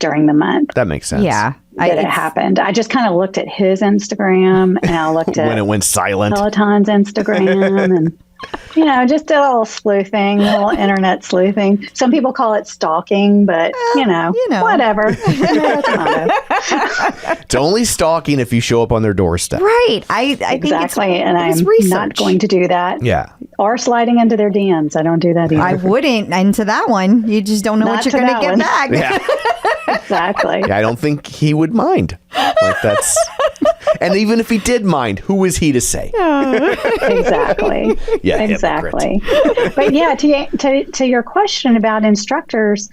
during the month. That makes sense. Yeah. It happened. I just kind of looked at his Instagram and I looked at when it went silent. Peloton's Instagram and just a little sleuthing, a little internet sleuthing. Some people call it stalking, but whatever. It's only stalking if you show up on their doorstep. Right. I think exactly. And I'm not going to do that. Yeah. Or sliding into their DMs. I don't do that either. I wouldn't. Into that one, you just don't know what you're going to get back. Yeah. Exactly. I don't think he would mind. Like that's. And even if he did mind, who is he to say? Exactly. Yeah, exactly. But yeah, to your question about instructors,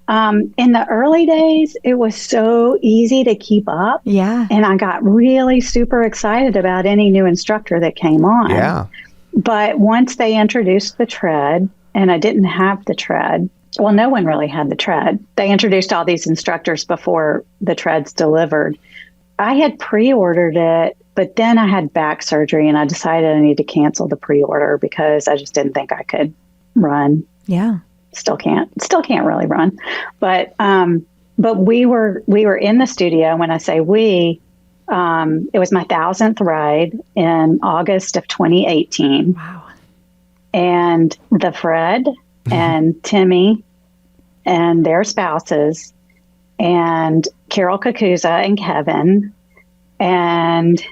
in the early days, it was so easy to keep up. Yeah. And I got really super excited about any new instructor that came on. Yeah. But once they introduced the tread, and I didn't have the tread, well, no one really had the tread. They introduced all these instructors before the treads delivered. I had pre-ordered it, but then I had back surgery and I decided I need to cancel the pre-order because I just didn't think I could run. Yeah. Still can't really run. But we were in the studio. When I say we, it was my 1,000th ride in August of 2018. Wow. And the Fred and Timmy and their spouses and Carol Kakuza and Kevin, and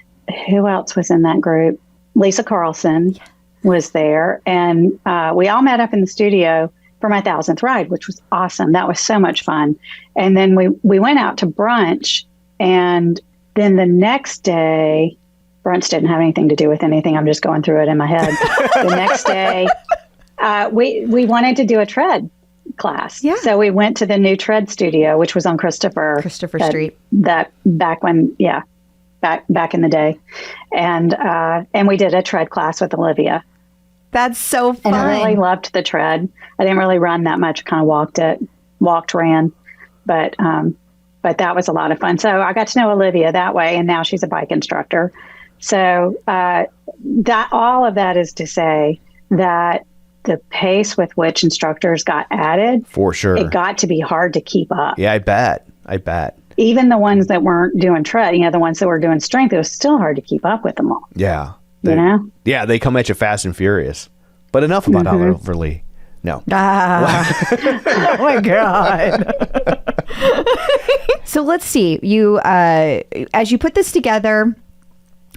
who else was in that group? Lisa Carlson was there. And we all met up in the studio for my 1,000th ride, which was awesome. That was so much fun. And then we went out to brunch. And then the next day, brunch didn't have anything to do with anything. I'm just going through it in my head. The next day, we wanted to do a tread class. Yeah. So we went to the new tread studio, which was on Christopher Street. That back when, back in the day. And we did a tread class with Olivia. That's so fun. And I really loved the tread. I didn't really run that much, kind of ran, but that was a lot of fun. So I got to know Olivia that way, and now she's a bike instructor. So that all of that is to say that the pace with which instructors got added, for sure, it got to be hard to keep up. Yeah, I bet. Even the ones that weren't doing tread, the ones that were doing strength, it was still hard to keep up with them all. Yeah. Yeah, they come at you fast and furious. But enough about Oliver Lee. No. Oh my God. So let's see. You, as you put this together,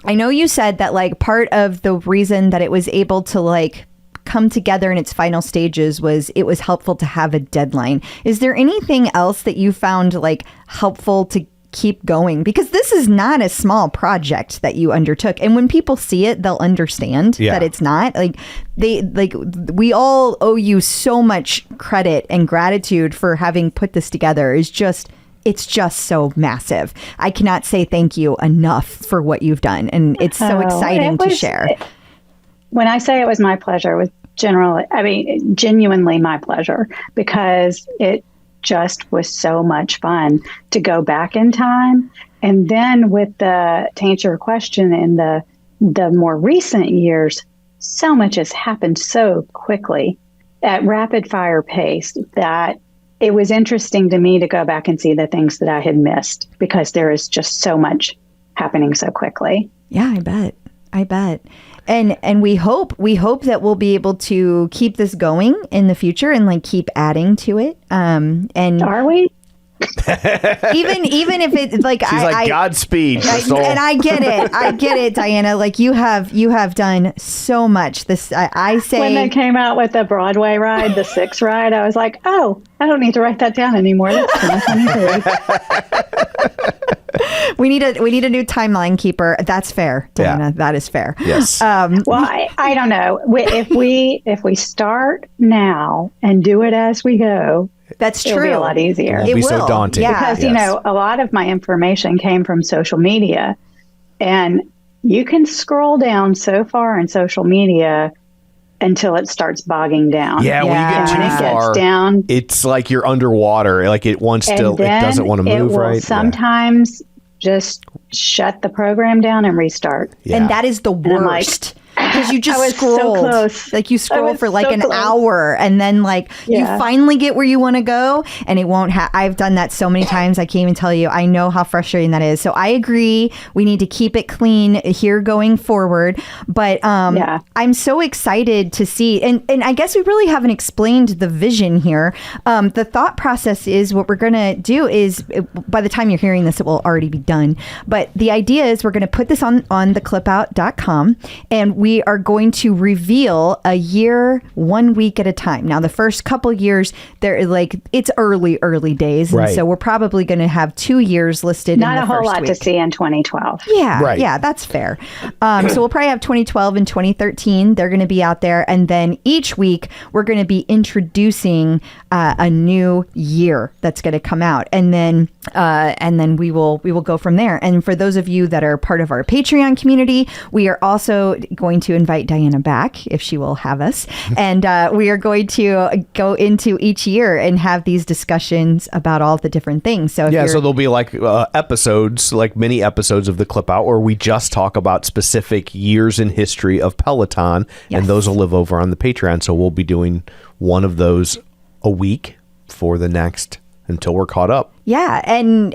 I know you said that like part of the reason that it was able to like come together in its final stages was it was helpful to have a deadline. Is there anything else that you found like helpful to keep going? Because this is not a small project that you undertook, and when people see it, they'll understand that it's not like we all owe you so much credit and gratitude for having put this together. It's just so massive. I cannot say thank you enough for what you've done, and it's so exciting to share. When I say it was my pleasure, it was genuinely my pleasure, because it just was so much fun to go back in time. And then to answer your question, in the more recent years, so much has happened so quickly at rapid fire pace that it was interesting to me to go back and see the things that I had missed, because there is just so much happening so quickly. Yeah, I bet. And we hope that we'll be able to keep this going in the future and like keep adding to it. And are we? even if it's like she's like Godspeed, Crystal. And I get it, Diana. Like you have done so much. This I say when they came out with the Broadway ride, the 6 ride, I was like, oh, I don't need to write that down anymore. That's 2023. We need a new timeline keeper. That's fair, Diana. Yeah. That is fair. Yes. Well, I don't know. If we start now and do it as we go, that's true. It'll be a lot easier. It won't be so daunting. Yeah. Because, a lot of my information came from social media, and you can scroll down so far in social media until it starts bogging down. Yeah, when you get too far, gets down, it's like you're underwater. Like it doesn't want to move right. Sometimes just shut the program down and restart. Yeah. And that is the worst. Because you just scrolled. So close. Like you scroll for like an close. hour, and then like you finally get where you want to go, and it won't I've done that so many times I can't even tell you. I know how frustrating that is. So I agree, we need to keep it clean here going forward. But I'm so excited to see, and I guess we really haven't explained the vision here. The thought process is what we're gonna do is, by the time you're hearing this, it will already be done. But the idea is we're gonna put this on theclipout.com, and we are going to reveal a year 1 week at a time. Now, the first couple years, it's early days. And so we're probably going to have 2 years listed. Not in the a whole first lot week. to see in 2012. Yeah. Right. Yeah, that's fair. So we'll probably have 2012 and 2013. They're going to be out there. And then each week, we're going to be introducing a new year that's going to come out. And then we will go from there. And for those of you that are part of our Patreon community, we are also going to invite Diana back if she will have us. And we are going to go into each year and have these discussions about all the different things. So so there'll be like episodes, like mini episodes of the Clip Out, where we just talk about specific years in history of Peloton, and those will live over on the Patreon. So we'll be doing one of those a week for the next until we're caught up. Yeah, and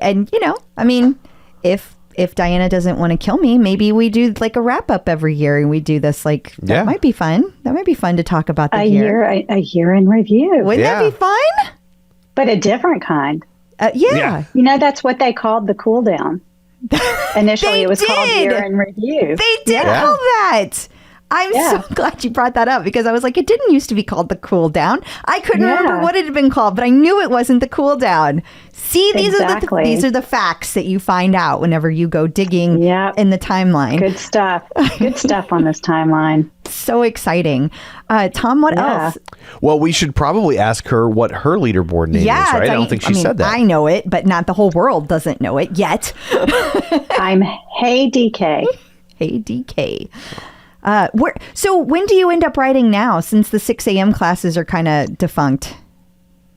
if Diana doesn't want to kill me, maybe we do like a wrap up every year, and we do this that might be fun. That might be fun to talk about the year. A year in review. Wouldn't that be fun? But a different kind. Yeah. That's what they called the cool down. Initially, it was called year in review. They did call that. I'm Yeah. so glad you brought that up because I was like, it didn't used to be called the cool down. I couldn't Yeah. remember what it had been called, but I knew it wasn't the cool down. See, Exactly. these are the facts that you find out whenever you go digging Yep. in the timeline. Good stuff. Good stuff on this timeline. So exciting. Tom, what Yeah. else? Well, we should probably ask her what her leaderboard name is, right? I don't think she said that. I know it, but not the whole world doesn't know it yet. I'm Hey DK. Hey, DK. So when do you end up riding now since the 6 a.m. classes are kind of defunct?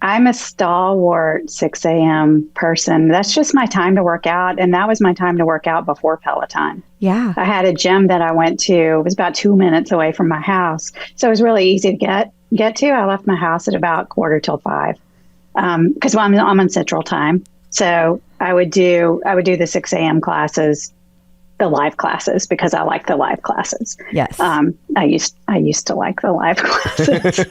I'm a stalwart 6 a.m. person. That's just my time to work out. And that was my time to work out before Peloton. Yeah. I had a gym that I went to. It was about 2 minutes away from my house. So it was really easy to get to. I left my house at about 4:45 because I'm on Central Time. So I would do the 6 a.m. classes, the live classes, because I like the live classes. Yes. I used to like the live classes.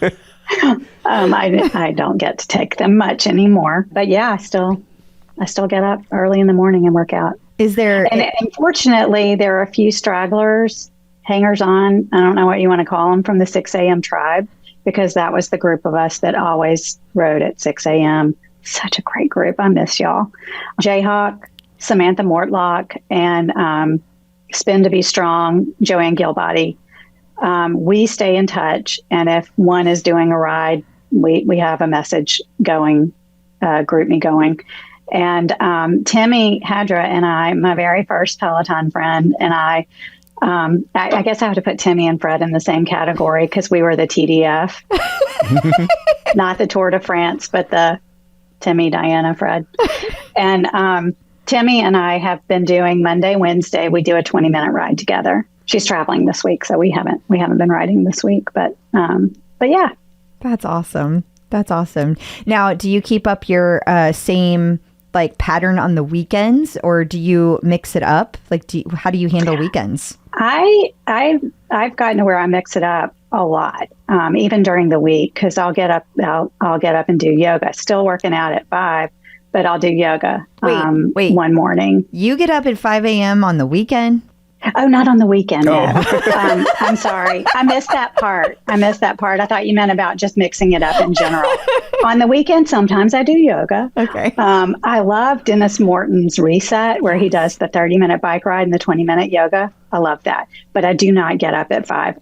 I don't get to take them much anymore, but yeah, I still get up early in the morning and work out. Is there? And unfortunately, there are a few stragglers, hangers on. I don't know what you want to call them, from the 6 a.m. tribe, because that was the group of us that always rode at 6 a.m. Such a great group. I miss y'all. Jayhawk, Samantha Mortlock, and Spin to Be Strong, Joanne Gilbody. We stay in touch, and if one is doing a ride, we have a message going, group me going. And Timmy Hadra and I, my very first Peloton friend, and I guess I have to put Timmy and Fred in the same category because we were the TDF, not the Tour de France, but the Timmy, Diana, Fred. And Timmy and I have been doing Monday, Wednesday. We do a 20-minute ride together. She's traveling this week, so we haven't been riding this week. But yeah. That's awesome. That's awesome. Now, do you keep up your same like pattern on the weekends, or do you mix it up? Like, how do you handle weekends? I've gotten to where I mix it up a lot, even during the week, because I'll get up and do yoga. Still working out at 5, but I'll do yoga. Wait. One morning. You get up at 5 a.m. on the weekend? Oh, not on the weekend. Oh. No. I'm sorry. I missed that part. I thought you meant about just mixing it up in general. On the weekend, sometimes I do yoga. Okay. I love Dennis Morton's Reset, where he does the 30-minute bike ride and the 20-minute yoga. I love that. But I do not get up at 5.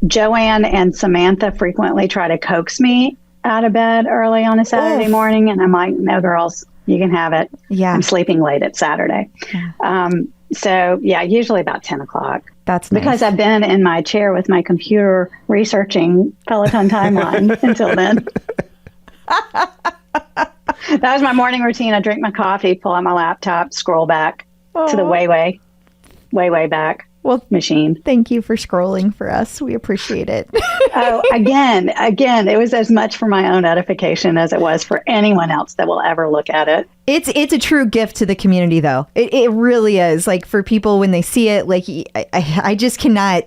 Joanne and Samantha frequently try to coax me out of bed early on a Saturday morning. And I'm like, no, girls, you can have it. Yeah. I'm sleeping late at Saturday. Yeah. So, yeah, usually about 10 o'clock. That's nice. Because I've been in my chair with my computer researching Peloton timeline until then. That was my morning routine. I drink my coffee, pull out my laptop, scroll back to the way back machine. Thank you for scrolling for us. We appreciate it. Oh, again, it was as much for my own edification as it was for anyone else that will ever look at it. It's a true gift to the community, though. It really is. Like, for people when they see it, like, I just cannot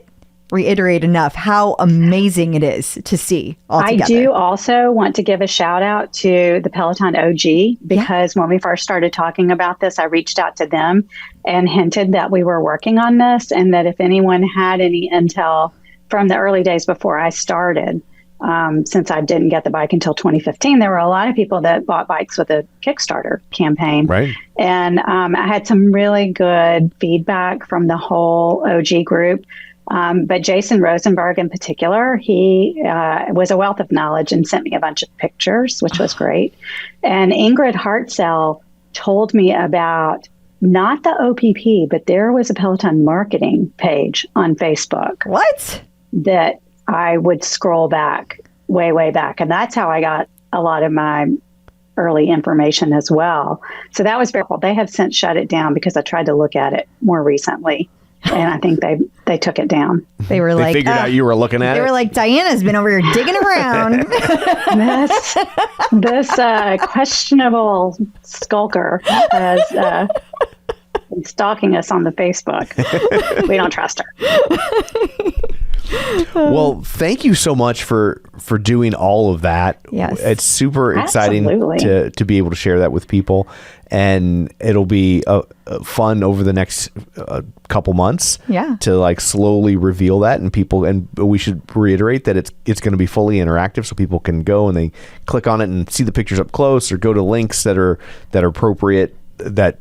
reiterate enough how amazing it is to see all together. I do also want to give a shout out to the Peloton OG, because when we first started talking about this, I reached out to them and hinted that we were working on this, and that if anyone had any intel from the early days before I started, since I didn't get the bike until 2015, there were a lot of people that bought bikes with a Kickstarter campaign. Right. And I had some really good feedback from the whole OG group. But Jason Rosenberg in particular, he was a wealth of knowledge and sent me a bunch of pictures, which was great. And Ingrid Hartzell told me about not the OPP, but there was a Peloton marketing page on Facebook. What? That I would scroll back, way back. And that's how I got a lot of my early information as well. So that was very cool. They have since shut it down because I tried to look at it more recently. And I think they took it down. They were like, figured out you were looking at it. They were like, Diana's been over here digging around. this questionable skulker has been stalking us on the Facebook. We don't trust her. Well, thank you so much for doing all of that. Yes. It's super exciting Absolutely. to be able to share that with people, and it'll be fun over the next couple months. Yeah. To like slowly reveal that, and we should reiterate that it's going to be fully interactive, so people can go and they click on it and see the pictures up close, or go to links that are appropriate, that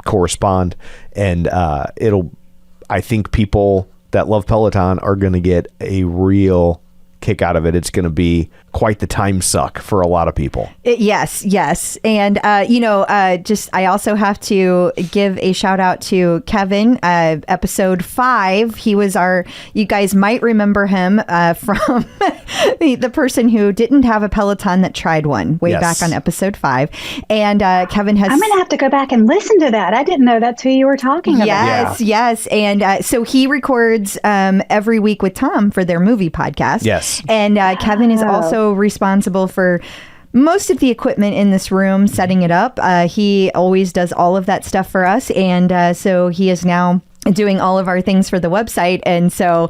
correspond, and I think people that love Peloton are going to get a real kick out of it. It's going to be quite the time suck for a lot of people. Yes. And, I also have to give a shout out to Kevin, episode 5. He was you guys might remember him from the person who didn't have a Peloton that tried one way back on episode 5. And Kevin has... I'm going to have to go back and listen to that. I didn't know that's who you were talking about. Yes. And so he records every week with Tom for their movie podcast. Yes. And Kevin is also responsible for most of the equipment in this room, setting it up. He always does all of that stuff for us. And so he is now doing all of our things for the website. And so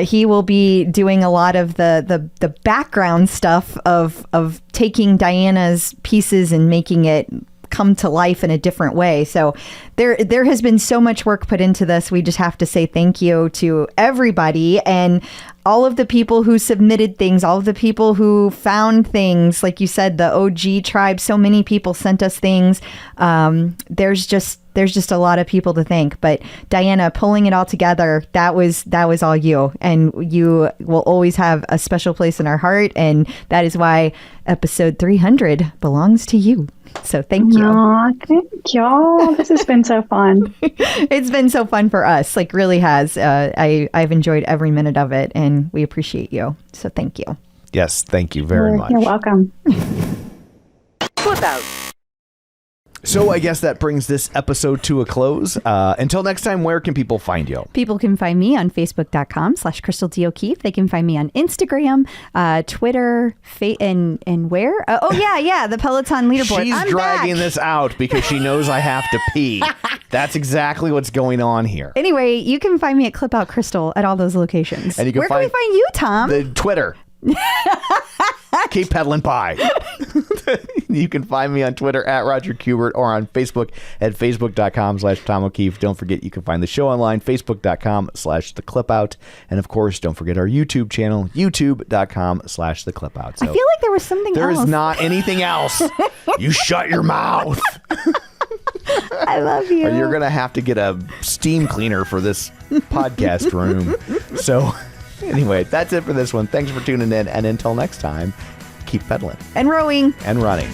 he will be doing a lot of the background stuff of taking Diana's pieces and making it come to life in a different way. So there has been so much work put into this. We just have to say thank you to everybody, and all of the people who submitted things, all of the people who found things. Like you said, the OG tribe, so many people sent us things. There's just a lot of people to thank. But Diana, pulling it all together, that was all you. And you will always have a special place in our heart. And that is why episode 300 belongs to you. So thank you. Aw, thank y'all. This has been so fun. It's been so fun for us. Like, really has. I've enjoyed every minute of it, and we appreciate you. So thank you. Yes, thank you very much. You're welcome. Flip out. So I guess that brings this episode to a close. Until next time, where can people find you? People can find me on Facebook.com/Crystal D. O'Keefe. They can find me on Instagram, Twitter, and where? The Peloton leaderboard. She's I'm dragging back. this out because she knows I have to pee. That's exactly what's going on here. Anyway, you can find me at Clip Out Crystal at all those locations. And you can Where can we find you, Tom? The Twitter. Keep peddling pie. You can find me on Twitter at Roger Kubert, or on Facebook at facebook.com/Tom O'Keefe. Don't forget, you can find the show online, facebook.com/theclipout. And of course, don't forget our YouTube channel, youtube.com/theclipout. So I feel like there was something there else. is not anything else. You shut your mouth. I love you. Or you're going to have to get a steam cleaner for this podcast room. So anyway, that's it for this one. Thanks for tuning in. And until next time, keep pedaling And rowing. and running.